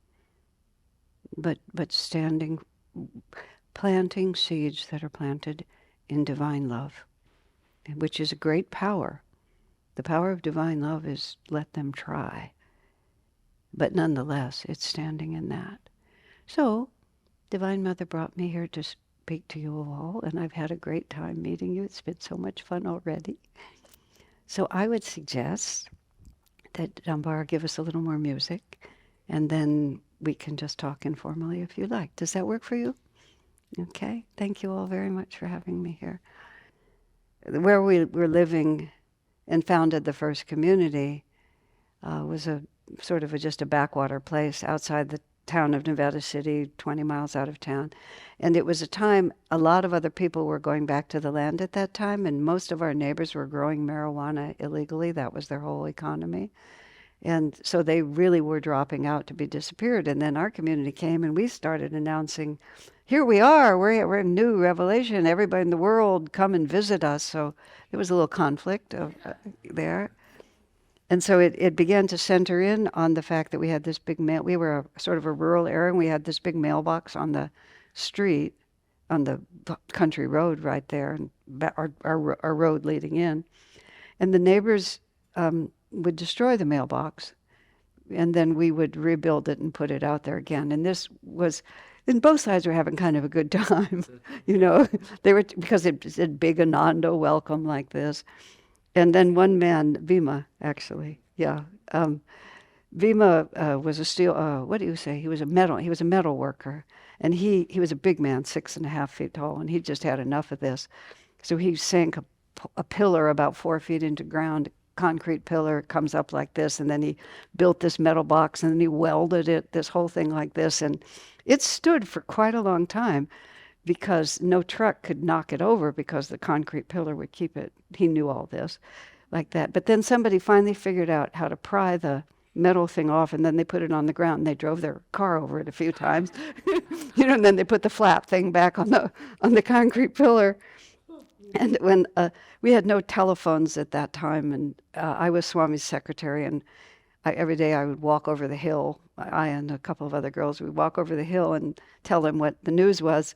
but standing, planting seeds that are planted in divine love, which is a great power. The power of divine love is let them try. But nonetheless, it's standing in that. So, Divine Mother brought me here to speak to you all, and I've had a great time meeting you. It's been so much fun already. So I would suggest that Dambar give us a little more music, and then we can just talk informally if you like. Does that work for you? Okay. Thank you all very much for having me here. Where we were living and founded the first community was a sort of just a backwater place outside the town of Nevada City, 20 miles out of town. And it was a time a lot of other people were going back to the land at that time, and most of our neighbors were growing marijuana illegally. That was their whole economy. And so they really were dropping out to be disappeared. And then our community came and we started announcing, here we are, we're in new revelation, everybody in the world come and visit us. So there was a little conflict there. And so it began to center in on the fact that we had this big we were sort of a rural area, and we had this big mailbox on the street, on the country road right there, and our road leading in. And the neighbors would destroy the mailbox, and then we would rebuild it and put it out there again. And this was, and both sides were having kind of a good time, They were, because it said Big Ananda, welcome, like this. And then one man, Bhima, actually, Bhima was a steel, what do you say? He was a metal worker. And he was a big man, 6.5 feet tall, and he just had enough of this. So he sank a pillar about 4 feet into ground, concrete pillar, comes up like this, and then he built this metal box, and then he welded it, this whole thing like this. And it stood for quite a long time, because no truck could knock it over because the concrete pillar would keep it. He knew all this like that. But then somebody finally figured out how to pry the metal thing off, and then they put it on the ground, and they drove their car over it a few times. And then they put the flat thing back on the concrete pillar. And when we had no telephones at that time, and I was Swami's secretary, and every day I would walk over the hill. I and a couple of other girls would walk over the hill and tell him what the news was.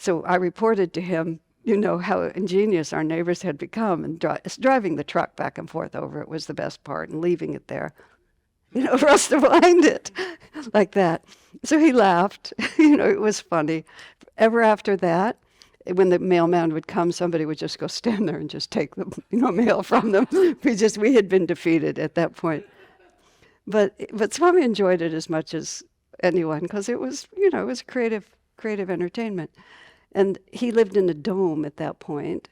So I reported to him, how ingenious our neighbors had become, and driving the truck back and forth over it was the best part, and leaving it there, for us to find it, like that. So he laughed, it was funny. Ever after that, when the mailman would come, somebody would just go stand there and just take the mail from them. We had been defeated at that point. But Swami enjoyed it as much as anyone, because it was, it was creative entertainment. And he lived in a dome at that point,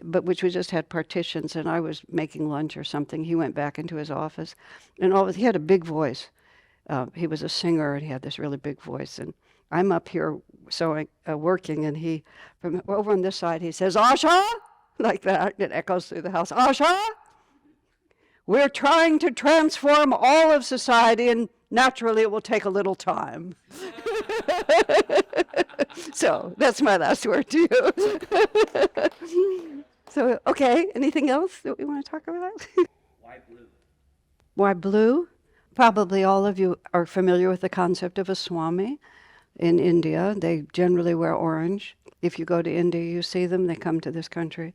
but which we just had partitions, and I was making lunch or something. He went back into his office, and he had a big voice. He was a singer, and he had this really big voice. And I'm up here working, and he, from over on this side, he says, Asha, like that. It echoes through the house. Asha, we're trying to transform all of society, and naturally it will take a little time. So that's my last word to you. So, okay, anything else that we want to talk about? Why blue? Why blue? Probably all of you are familiar with the concept of a Swami in India. They generally wear orange. If you go to India, you see them. They come to this country.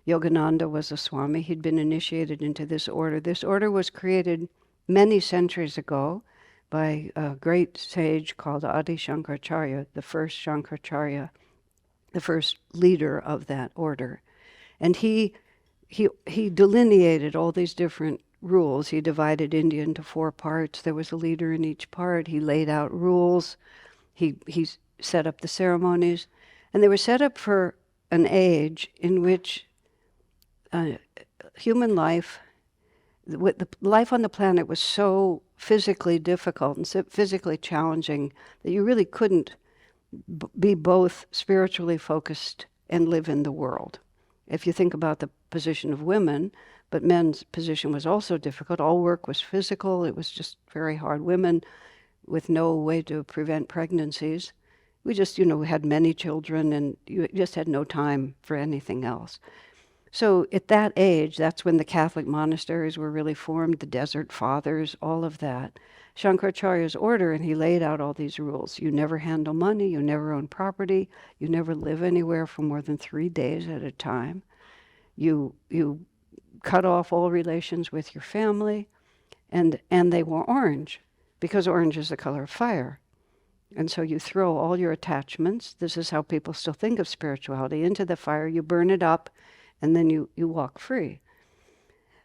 Yogananda was a Swami. He'd been initiated into this order. This order was created many centuries ago by a great sage called Adi Shankaracharya, the first Shankaracharya, the first leader of that order. And he delineated all these different rules. He divided India into 4 parts. There was a leader in each part. He laid out rules. He set up the ceremonies. And they were set up for an age in which human life, the life on the planet was so physically difficult and so physically challenging that you really couldn't be both spiritually focused and live in the world. If you think about the position of women, but men's position was also difficult. All work was physical. It was just very hard. Women with no way to prevent pregnancies. We just, we had many children, and you just had no time for anything else. So at that age, that's when the Catholic monasteries were really formed, the Desert Fathers, all of that. Shankaracharya's order, and he laid out all these rules. You never handle money, you never own property, you never live anywhere for more than 3 days at a time. You cut off all relations with your family, and they were orange, because orange is the color of fire. And so you throw all your attachments, this is how people still think of spirituality, into the fire, you burn it up, and then you walk free.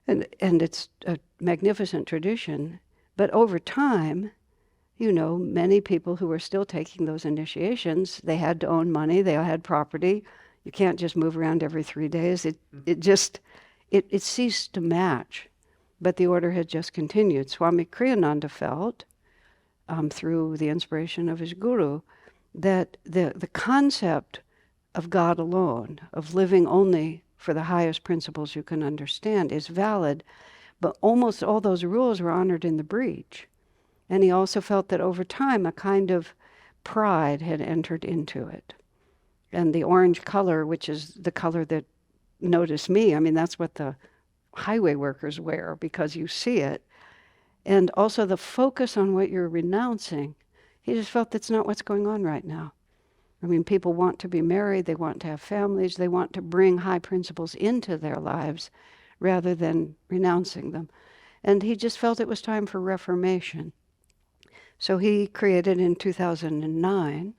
And it's a magnificent tradition. But over time, many people who were still taking those initiations, they had to own money, they had property. You can't just move around every 3 days. It ceased to match. But the order had just continued. Swami Kriyananda felt, through the inspiration of his guru, that the concept of God alone, of living only for the highest principles you can understand, is valid, but almost all those rules were honored in the breach. And he also felt that over time a kind of pride had entered into it. And the orange color, which is the color that, notice me, that's what the highway workers wear, because you see it. And also the focus on what you're renouncing, he just felt that's not what's going on right now. People want to be married, they want to have families, they want to bring high principles into their lives rather than renouncing them. And he just felt it was time for reformation. So he created in 2009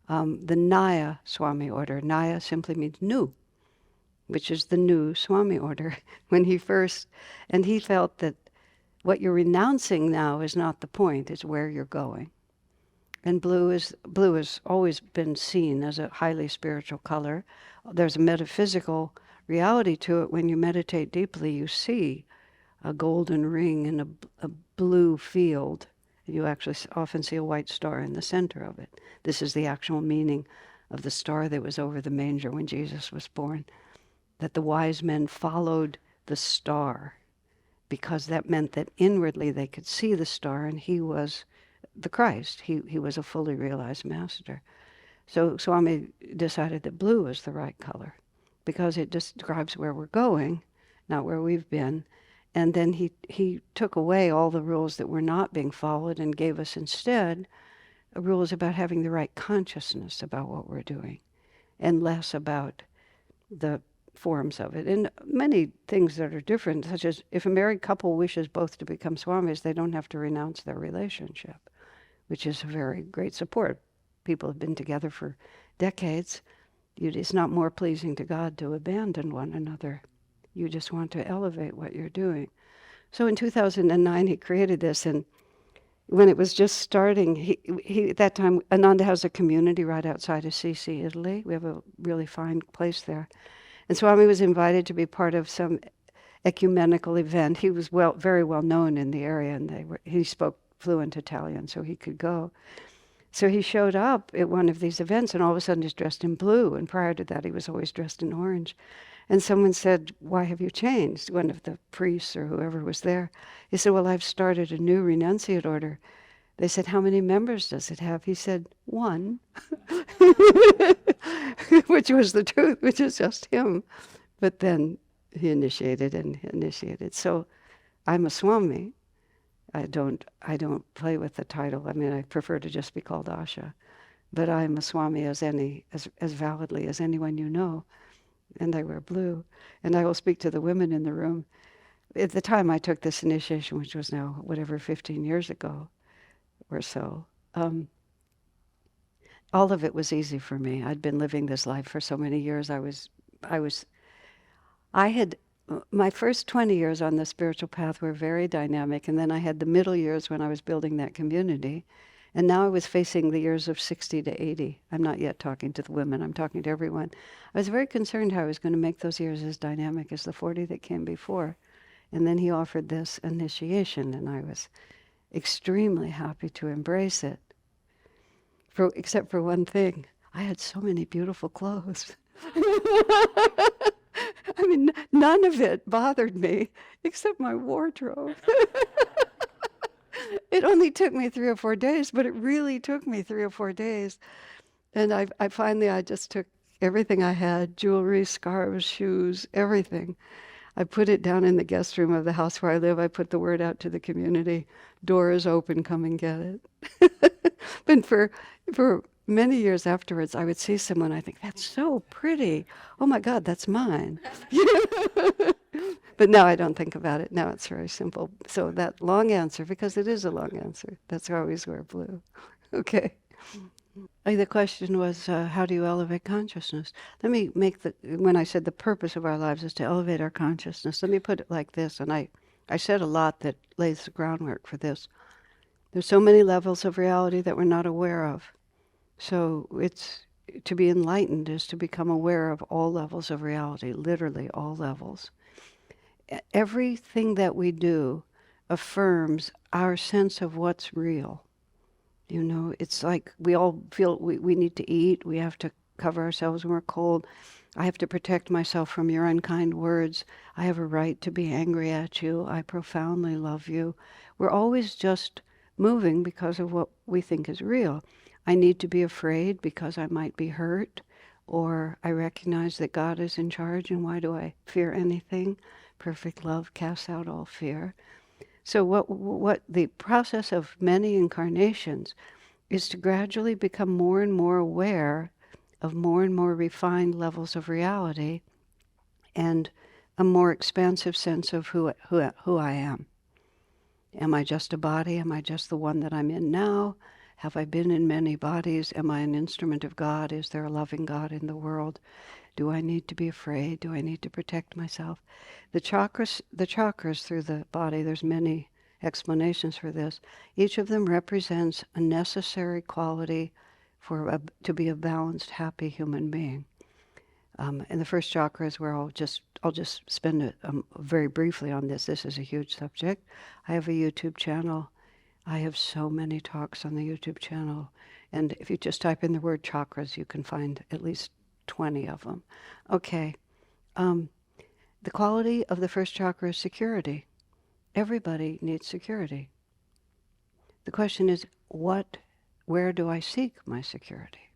the Naya Swami order. Naya simply means new, which is the new Swami order. And he felt that what you're renouncing now is not the point, it's where you're going. And blue has always been seen as a highly spiritual color. There's a metaphysical reality to it. When you meditate deeply, you see a golden ring in a blue field. You actually often see a white star in the center of it. This is the actual meaning of the star that was over the manger when Jesus was born, that the wise men followed the star, because that meant that inwardly they could see the star, and he was the Christ. He was a fully realized master. So Swami decided that blue is the right color, because it describes where we're going, not where we've been. And then he took away all the rules that were not being followed and gave us instead rules about having the right consciousness about what we're doing, and less about the forms of it. And many things that are different, such as if a married couple wishes both to become swamis, they don't have to renounce their relationship, which is a very great support. People have been together for decades. It's not more pleasing to God to abandon one another. You just want to elevate what you're doing. So in 2009, he created this, and when it was just starting, he at that time, Ananda has a community right outside Assisi, Italy. We have a really fine place there. And Swami was invited to be part of some ecumenical event. He was very well known in the area, and he spoke fluent Italian, so he could go. So he showed up at one of these events, and all of a sudden he's dressed in blue, and prior to that he was always dressed in orange. And someone said, "Why have you changed?" One of the priests or whoever was there. He said, "Well, I've started a new renunciate order." They said, "How many members does it have?" He said, "1," which was the truth, which is just him. But then he initiated. So I'm a Swami. I don't play with the title. I prefer to just be called Asha. But I'm a Swami as validly as anyone you know. And I wear blue. And I will speak to the women in the room. At the time I took this initiation, which was now, 15 years ago or so, all of it was easy for me. I'd been living this life for so many years. My first 20 years on the spiritual path were very dynamic, and then I had the middle years when I was building that community. And now I was facing the years of 60 to 80. I'm not yet talking to the women, I'm talking to everyone. I was very concerned how I was going to make those years as dynamic as the 40 that came before. And then he offered this initiation, and I was extremely happy to embrace it. except for one thing. I had so many beautiful clothes. I mean, none of it bothered me except my wardrobe. It only took me 3 or 4 days, but it really took me 3 or 4 days. And I finally, I just took everything I had, jewelry, scarves, shoes, everything. I put it down in the guest room of the house where I live. I put the word out to the community. Door is open, come and get it. But for many years afterwards, I would see someone, I think, that's so pretty. Oh my God, that's mine. But now I don't think about it. Now it's very simple. So that long answer, because it is a long answer, that's why I always wear blue. Okay. The question was, how do you elevate consciousness? Let me when I said the purpose of our lives is to elevate our consciousness, let me put it like this, and I said a lot that lays the groundwork for this. There's so many levels of reality that we're not aware of. So to be enlightened is to become aware of all levels of reality, literally all levels. Everything that we do affirms our sense of what's real. You know, it's like we all feel we need to eat, we have to cover ourselves when we're cold. I have to protect myself from your unkind words. I have a right to be angry at you. I profoundly love you. We're always just moving because of what we think is real. I need to be afraid because I might be hurt, or I recognize that God is in charge, and why do I fear anything? Perfect love casts out all fear. So what the process of many incarnations is to gradually become more and more aware of more and more refined levels of reality and a more expansive sense of who I am. Am I just a body? Am I just the one that I'm in now? Have I been in many bodies? Am I an instrument of God? Is there a loving God in the world? Do I need to be afraid? Do I need to protect myself? The chakras through the body, there's many explanations for this. Each of them represents a necessary quality to be a balanced, happy human being. And the first chakra is where I'll just spend very briefly on this. This is a huge subject. I have a YouTube channel. I have so many talks on the YouTube channel. And if you just type in the word chakras, you can find at least 20 of them. Okay. The quality of the first chakra is security. Everybody needs security. The question is, where do I seek my security?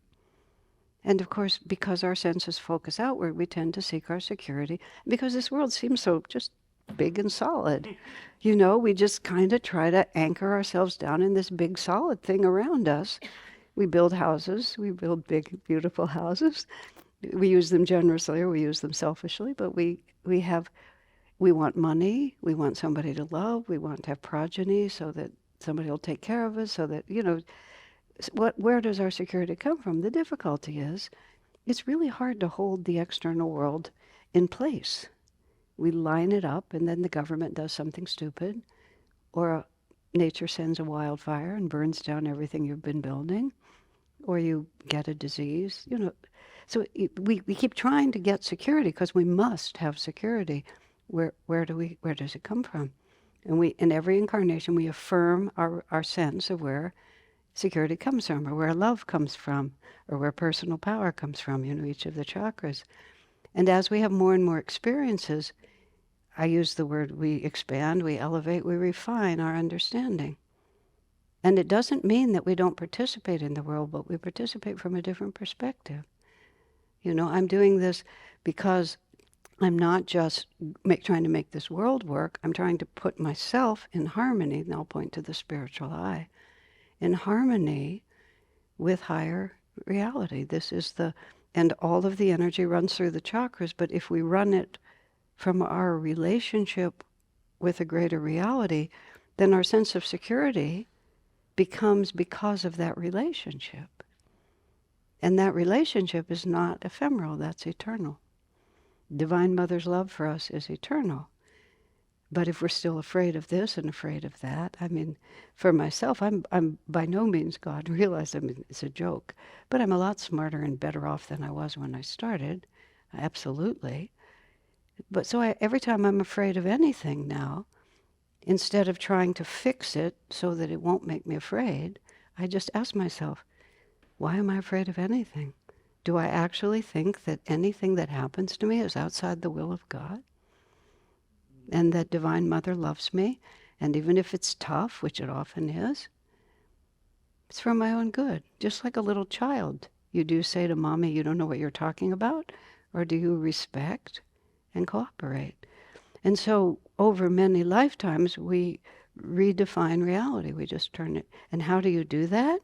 And of course, because our senses focus outward, we tend to seek our security. Because this world seems so just big and solid. You know, we just kind of try to anchor ourselves down in this big solid thing around us. We build houses, we build big, beautiful houses. We use them generously or we use them selfishly, but we want money, we want somebody to love, we want to have progeny so that somebody will take care of us, so that, you know, where does our security come from? The difficulty is, it's really hard to hold the external world in place. We line it up and then the government does something stupid, or nature sends a wildfire and burns down everything you've been building, or you get a disease, you know. So we keep trying to get security because we must have security. Where does it come from? And in every incarnation, we affirm our sense of where security comes from, or where love comes from, or where personal power comes from, you know, each of the chakras. And as we have more and more experiences, I use the word, we expand, we elevate, we refine our understanding. And it doesn't mean that we don't participate in the world, but we participate from a different perspective. You know, I'm doing this because I'm not just trying to make this world work. I'm trying to put myself in harmony, and I'll point to the spiritual eye, in harmony with higher reality. And all of the energy runs through the chakras, but if we run it from our relationship with a greater reality, then our sense of security becomes because of that relationship. And that relationship is not ephemeral, that's eternal. Divine Mother's love for us is eternal. But if we're still afraid of this and afraid of that, I mean, for myself, I'm by no means God. Realize, I mean, it's a joke. But I'm a lot smarter and better off than I was when I started. Absolutely. But so every time I'm afraid of anything now, instead of trying to fix it so that it won't make me afraid, I just ask myself, Why am I afraid of anything? Do I actually think that anything that happens to me is outside the will of God? And that Divine Mother loves me? And even if it's tough, which it often is, it's for my own good. Just like a little child. You do say to Mommy, you don't know what you're talking about? Or do you respect and cooperate? And so over many lifetimes, we redefine reality. We just turn it. And how do you do that?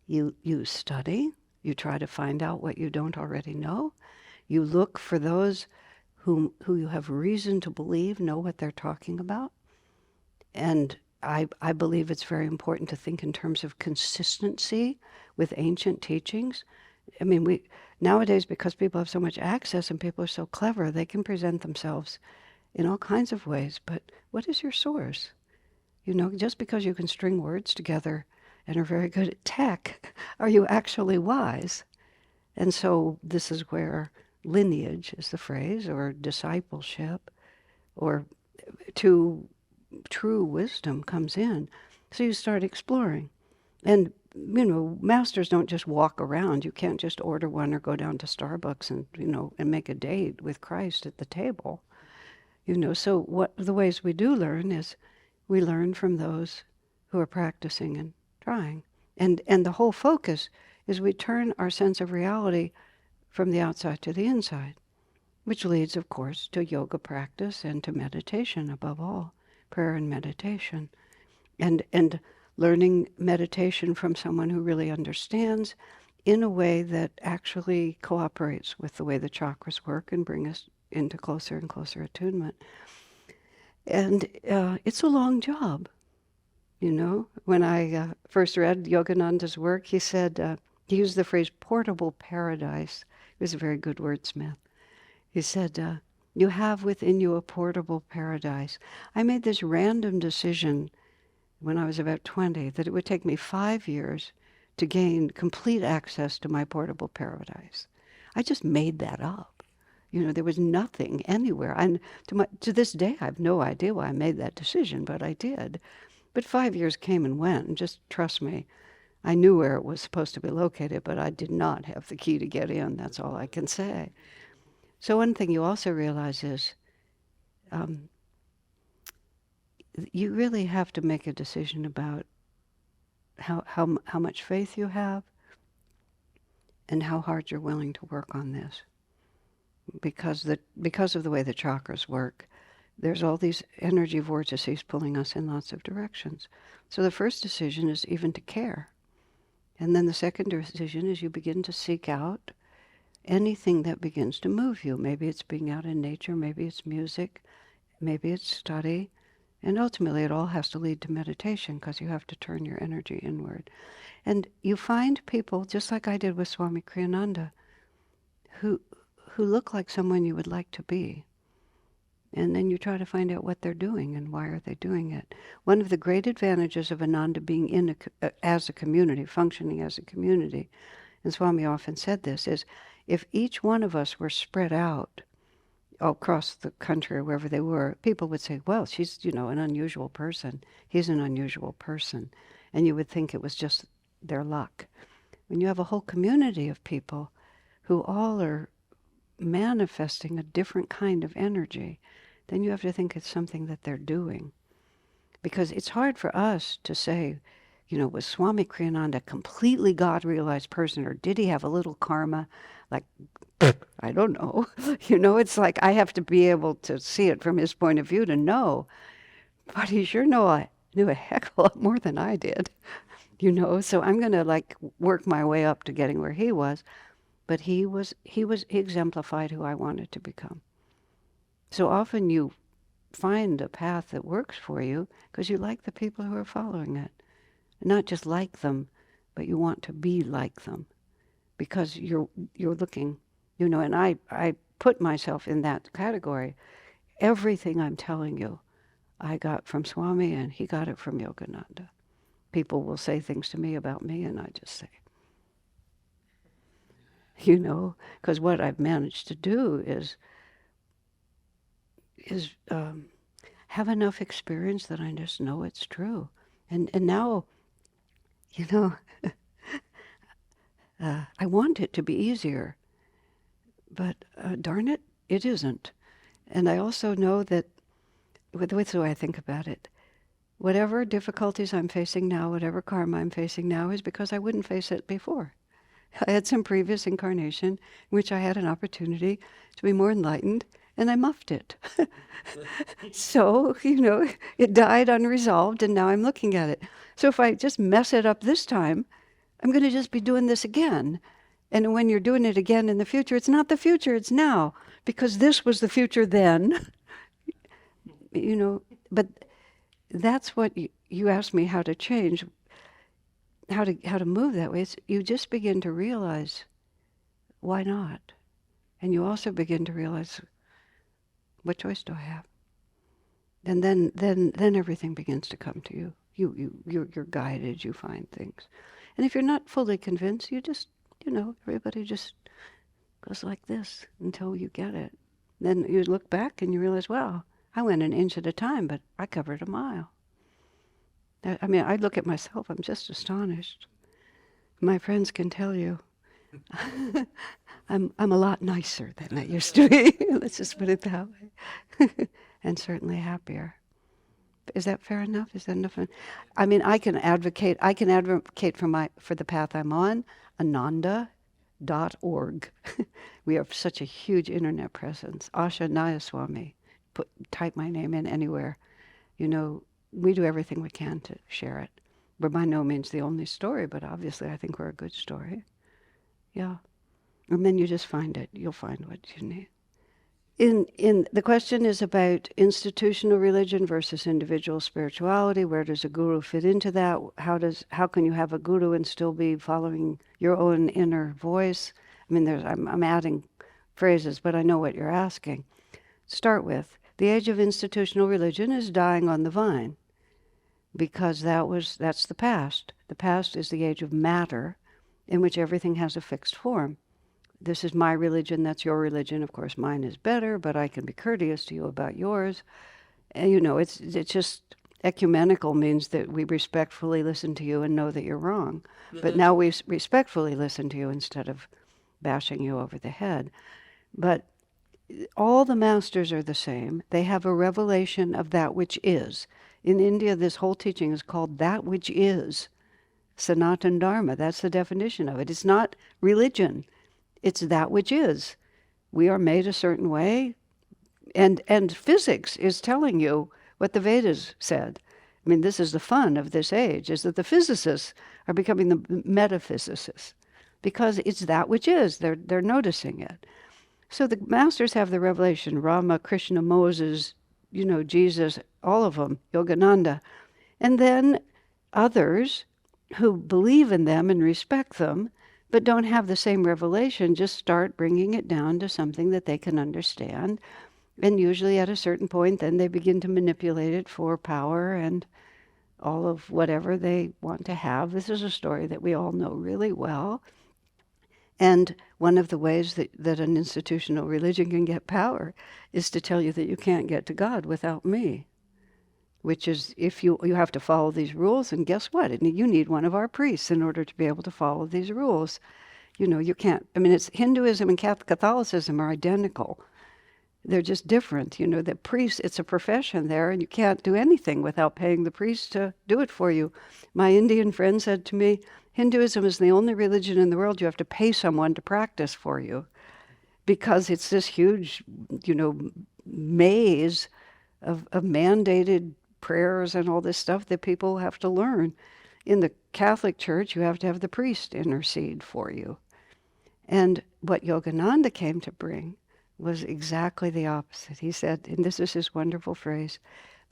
You study. You try to find out what you don't already know. You look for those who you have reason to believe know what they're talking about. And I believe it's very important to think in terms of consistency with ancient teachings. I mean, nowadays, because people have so much access and people are so clever, they can present themselves in all kinds of ways. But what is your source? You know, just because you can string words together and are very good at tech, are you actually wise? And so this is where lineage is the phrase, or discipleship, or to true wisdom comes in. So you start exploring. And, you know, masters don't just walk around. You can't just order one or go down to Starbucks and, you know, and make a date with Christ at the table. You know, so what the ways we do learn is we learn from those who are practicing and trying. And the whole focus is we turn our sense of reality from the outside to the inside, which leads, of course, to yoga practice and to meditation above all, prayer and meditation. And learning meditation from someone who really understands in a way that actually cooperates with the way the chakras work and bring us into closer and closer attunement. And it's a long job, you know. When I first read Yogananda's work, he said, he used the phrase portable paradise. He was a very good wordsmith. He said, you have within you a portable paradise. I made this random decision when I was about 20 that it would take me 5 years to gain complete access to my portable paradise. I just made that up. You know, there was nothing anywhere. And to this day, I have no idea why I made that decision, but I did. But 5 years came and went, and just trust me, I knew where it was supposed to be located, but I did not have the key to get in. That's all I can say. So one thing you also realize is you really have to make a decision about how much faith you have and how hard you're willing to work on this. Because of the way the chakras work, there's all these energy vortices pulling us in lots of directions. So the first decision is even to care. And then the second decision is you begin to seek out anything that begins to move you. Maybe it's being out in nature, maybe it's music, maybe it's study. And ultimately it all has to lead to meditation because you have to turn your energy inward. And you find people, just like I did with Swami Kriyananda, who look like someone you would like to be. And then you try to find out what they're doing and why are they doing it. One of the great advantages of Ananda being as a community, functioning as a community, and Swami often said this, is if each one of us were spread out across the country or wherever they were, people would say, well, she's, you know, an unusual person. He's an unusual person. And you would think it was just their luck. When you have a whole community of people who all are manifesting a different kind of energy, then you have to think it's something that they're doing. Because it's hard for us to say, you know, was Swami Kriyananda a completely God-realized person, or did he have a little karma? Like, I don't know. You know, it's like I have to be able to see it from his point of view to know. But he sure knew a heck of a lot more than I did. You know, so I'm going to like work my way up to getting where he was. But he exemplified who I wanted to become. So often you find a path that works for you because you like the people who are following it. Not just like them, but you want to be like them because you're looking, you know, and I put myself in that category. Everything I'm telling you, I got from Swami and he got it from Yogananda. People will say things to me about me and I just say, you know, because what I've managed to do is have enough experience that I just know it's true. And now, you know, I want it to be easier, but darn it, it isn't. And I also know that, with the way I think about it, whatever difficulties I'm facing now, whatever karma I'm facing now, is because I wouldn't face it before. I had some previous incarnation in which I had an opportunity to be more enlightened, and I muffed it. So, it died unresolved, and now I'm looking at it. So if I just mess it up this time, I'm going to just be doing this again. And when you're doing it again in the future, it's not the future, it's now, because this was the future then. But that's what you asked me how to change, how to move that way. You just begin to realize, why not? And you also begin to realize, what choice do I have? And then everything begins to come to you. You're guided, you find things. And if you're not fully convinced, you just, everybody just goes like this until you get it. Then you look back and you realize, wow, I went an inch at a time, but I covered a mile. I mean, I look at myself, I'm just astonished. My friends can tell you, I'm a lot nicer than I used to be. Let's just put it that way. And certainly happier. Is that fair enough? Is that enough? I mean, I can advocate for the path I'm on, ananda.org. We have such a huge internet presence. Asha Nayaswamy, type my name in anywhere. We do everything we can to share it. We're by no means the only story, but obviously I think we're a good story. Yeah. And then you just find it. You'll find what you need. The question is about institutional religion versus individual spirituality. Where does a guru fit into that? How can you have a guru and still be following your own inner voice? I mean, I'm adding phrases, but I know what you're asking. Start with, the age of institutional religion is dying on the vine, because that's the past. The past is the age of matter, in which everything has a fixed form. This is my religion, that's your religion. Of course, mine is better, but I can be courteous to you about yours. And, it's just ecumenical means that we respectfully listen to you and know that you're wrong. But now we respectfully listen to you instead of bashing you over the head. But all the masters are the same. They have a revelation of that which is. In India, this whole teaching is called that which is. Sanatana Dharma, that's the definition of it. It's not religion. It's that which is. We are made a certain way, and physics is telling you what the Vedas said. I mean, this is the fun of this age, is that the physicists are becoming the metaphysicists, because it's that which is. They're noticing it. So the masters have the revelation, Rama, Krishna, Moses, Jesus, all of them, Yogananda. And then others who believe in them and respect them, but don't have the same revelation, just start bringing it down to something that they can understand. And usually at a certain point, then they begin to manipulate it for power and all of whatever they want to have. This is a story that we all know really well. And one of the ways that an institutional religion can get power is to tell you that you can't get to God without me. Which is, if you have to follow these rules, and guess what? You need one of our priests in order to be able to follow these rules. You can't, it's Hinduism and Catholicism are identical. They're just different. The priest, it's a profession there, and you can't do anything without paying the priest to do it for you. My Indian friend said to me, Hinduism is the only religion in the world you have to pay someone to practice for you, because it's this huge, maze of mandated prayers and all this stuff that people have to learn. In the Catholic Church, you have to have the priest intercede for you. And what Yogananda came to bring was exactly the opposite. He said, and this is his wonderful phrase,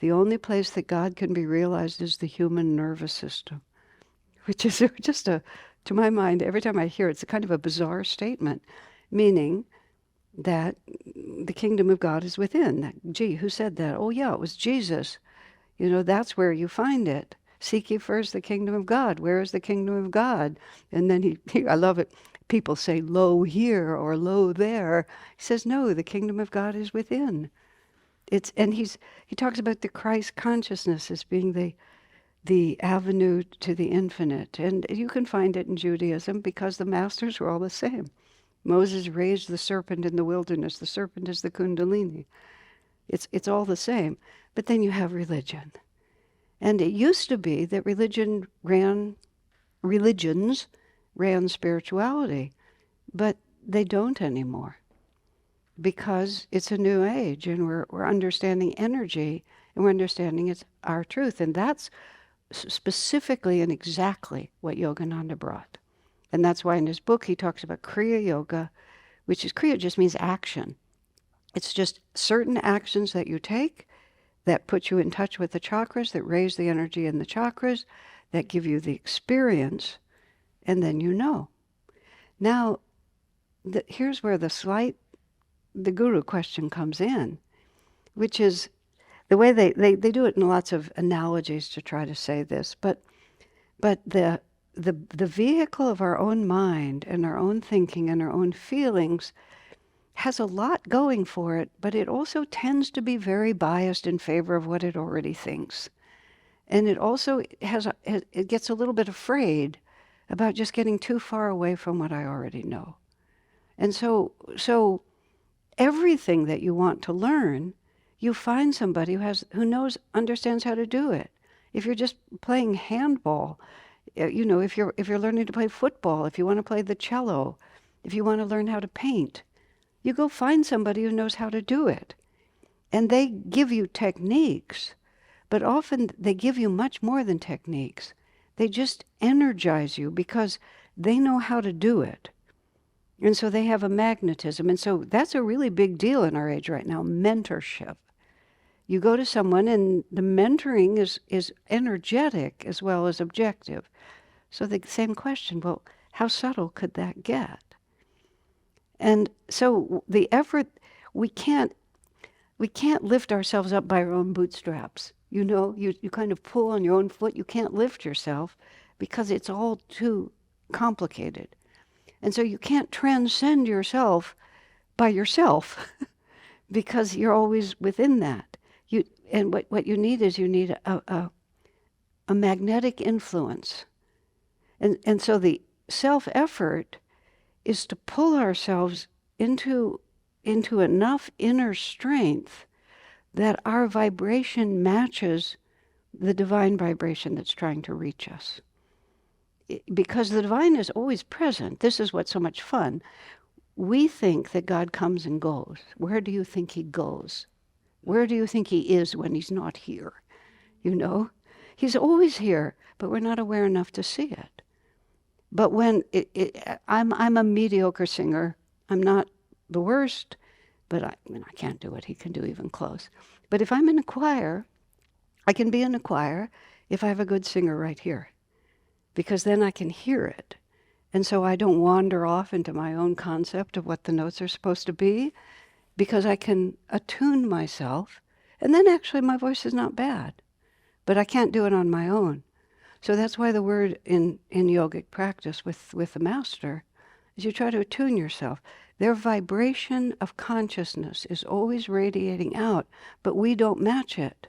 the only place that God can be realized is the human nervous system, which is just to my mind, every time I hear it, it's a kind of a bizarre statement, meaning that the kingdom of God is within. Gee, who said that? Oh yeah, it was Jesus. That's where you find it. Seek ye first the kingdom of God. Where is the kingdom of God? And then I love it. People say, lo here or lo there. He says, no, the kingdom of God is within. He talks about the Christ consciousness as being the avenue to the infinite. And you can find it in Judaism because the masters were all the same. Moses raised the serpent in the wilderness. The serpent is the Kundalini. It's all the same. But then you have religion. And it used to be that religions ran spirituality, but they don't anymore because it's a new age and we're understanding energy and we're understanding it's our truth. And that's specifically and exactly what Yogananda brought. And that's why in his book he talks about Kriya Yoga, which is Kriya just means action. It's just certain actions that you take that put you in touch with the chakras, that raise the energy in the chakras, that give you the experience, and then you know. Now, here's where the guru question comes in, which is the way they do it in lots of analogies to try to say this, but the vehicle of our own mind and our own thinking and our own feelings has a lot going for it, but it also tends to be very biased in favor of what it already thinks. And it also it gets a little bit afraid about just getting too far away from what I already know. And so everything that you want to learn, you find somebody who understands how to do it. If you're just playing handball, if you're learning to play football, if you want to play the cello, if you want to learn how to paint, you go find somebody who knows how to do it. And they give you techniques, but often they give you much more than techniques. They just energize you because they know how to do it. And so they have a magnetism. And so that's a really big deal in our age right now, mentorship. You go to someone and the mentoring is energetic as well as objective. So the same question, well, how subtle could that get? And so the effort, we can't lift ourselves up by our own bootstraps. You kind of pull on your own foot. You can't lift yourself because it's all too complicated. And so you can't transcend yourself by yourself because you're always within that. And what you need is a magnetic influence. And so the self-effort is to pull ourselves into enough inner strength that our vibration matches the divine vibration that's trying to reach us. Because the divine is always present. This is what's so much fun. We think that God comes and goes. Where do you think he goes? Where do you think he is when he's not here? He's always here, but we're not aware enough to see it. But when I'm a mediocre singer, I'm not the worst, but I can't do what he can do even close. But if I'm in a choir, I can be in a choir if I have a good singer right here, because then I can hear it. And so I don't wander off into my own concept of what the notes are supposed to be, because I can attune myself. And then actually my voice is not bad, but I can't do it on my own. So that's why the word in yogic practice with the master is you try to attune yourself. Their vibration of consciousness is always radiating out, but we don't match it.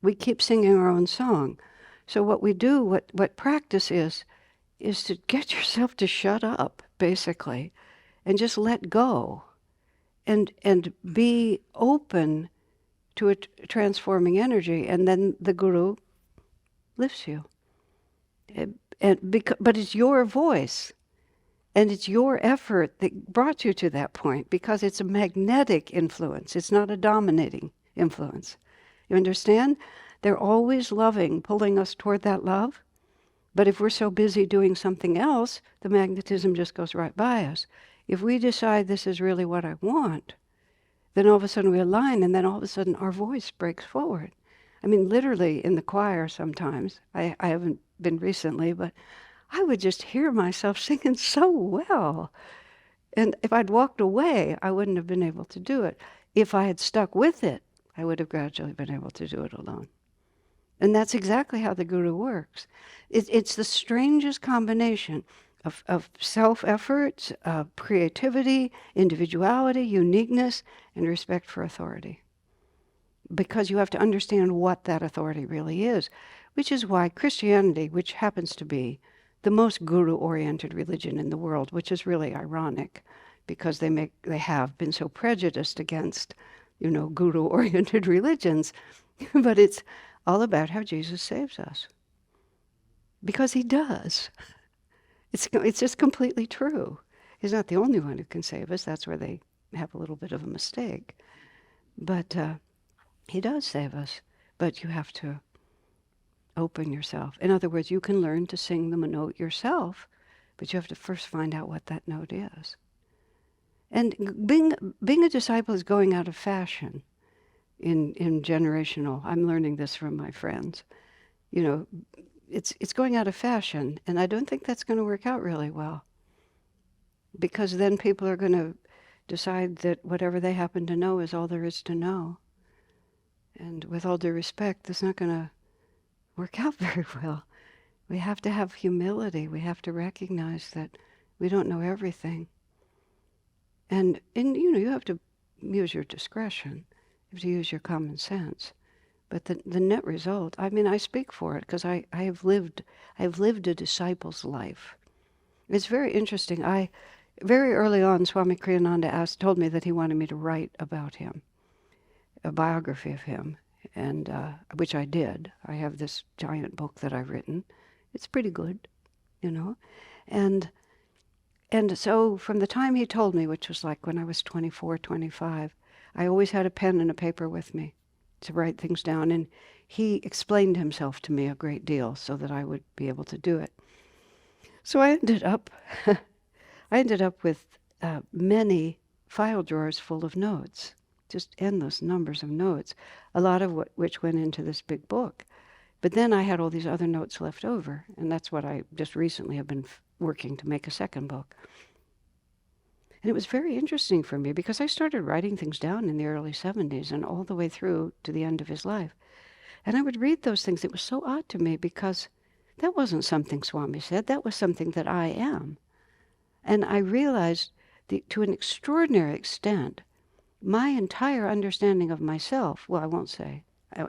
We keep singing our own song. So what we do, what practice is to get yourself to shut up, basically, and just let go and be open to a transforming energy. And then the guru lifts you. But it's your voice and it's your effort that brought you to that point, because it's a magnetic influence. It's not a dominating influence. You understand? They're always loving, pulling us toward that love. But if we're so busy doing something else, the magnetism just goes right by us. If we decide this is really what I want, then all of a sudden we align, and then all of a sudden our voice breaks forward. I mean, literally in the choir sometimes. I haven't been recently, but I would just hear myself singing so well. And if I'd walked away, I wouldn't have been able to do it. If I had stuck with it, I would have gradually been able to do it alone. And that's exactly how the guru works. It's the strangest combination of self-effort, creativity, individuality, uniqueness, and respect for authority. Because you have to understand what that authority really is. which is why Christianity, which happens to be the most guru-oriented religion in the world, which is really ironic because they have been so prejudiced against, guru-oriented religions, but it's all about how Jesus saves us. Because he does. It's just completely true. He's not the only one who can save us. That's where they have a little bit of a mistake. But he does save us. But you have to open yourself. In other words, you can learn to sing them a note yourself, but you have to first find out what that note is. And being a disciple is going out of fashion in generational. I'm learning this from my friends. It's going out of fashion, and I don't think that's going to work out really well. Because then people are going to decide that whatever they happen to know is all there is to know. And with all due respect, that's not going to work out very well. We have to have humility. We have to recognize that we don't know everything. And you have to use your discretion. You have to use your common sense. But the net result, I speak for it because I have lived a disciple's life. It's very interesting. Very early on, Swami Kriyananda told me that he wanted me to write about him, a biography of him, and which I did. I have this giant book that I've written. It's pretty good, And so from the time he told me, which was like when I was 24, 25, I always had a pen and a paper with me to write things down. And he explained himself to me a great deal so that I would be able to do it. So I ended up with many file drawers full of notes, just endless numbers of notes, a lot of which went into this big book. But then I had all these other notes left over, and that's what I just recently have been working to make a second book. And it was very interesting for me because I started writing things down in the early 70s and all the way through to the end of his life. And I would read those things. It was so odd to me because that wasn't something Swami said. That was something that I am. And I realized to an extraordinary extent, my entire understanding of myself, well, I won't say,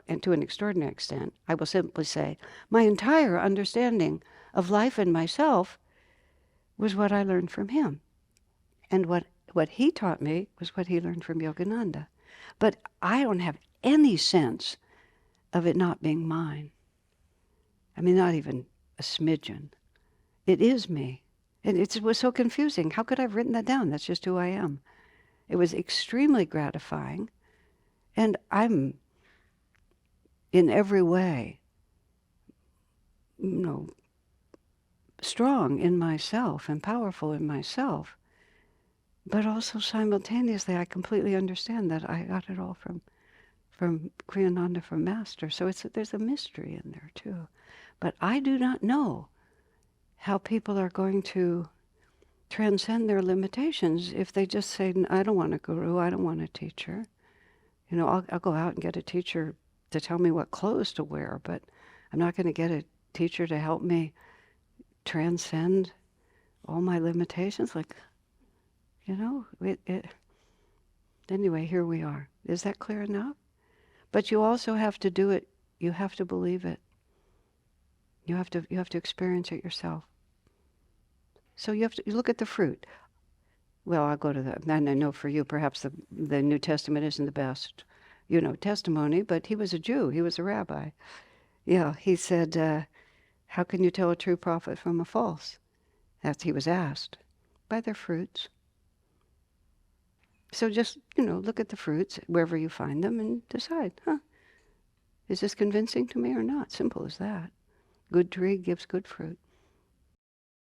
and to an extraordinary extent, I will simply say, my entire understanding of life and myself was what I learned from him. And what he taught me was what he learned from Yogananda. But I don't have any sense of it not being mine. Not even a smidgen. It is me. And it was so confusing. How could I have written that down? That's just who I am. It was extremely gratifying. And I'm, in every way, strong in myself and powerful in myself. But also simultaneously, I completely understand that I got it all from Kriyananda, from Master. So there's a mystery in there too. But I do not know how people are going to transcend their limitations if they just say, I don't want a guru, I don't want a teacher. I'll go out and get a teacher to tell me what clothes to wear, but I'm not going to get a teacher to help me transcend all my limitations. Anyway, here we are. Is that clear enough? But you also have to do it. You have to believe it. You have to experience it yourself. So you look at the fruit. Well, I'll go to that. And I know for you, perhaps the New Testament isn't the best, testimony, but he was a Jew. He was a rabbi. Yeah, he said, how can you tell a true prophet from a false? As he was asked. By their fruits. So just, look at the fruits wherever you find them and decide, is this convincing to me or not? Simple as that. Good tree gives good fruit.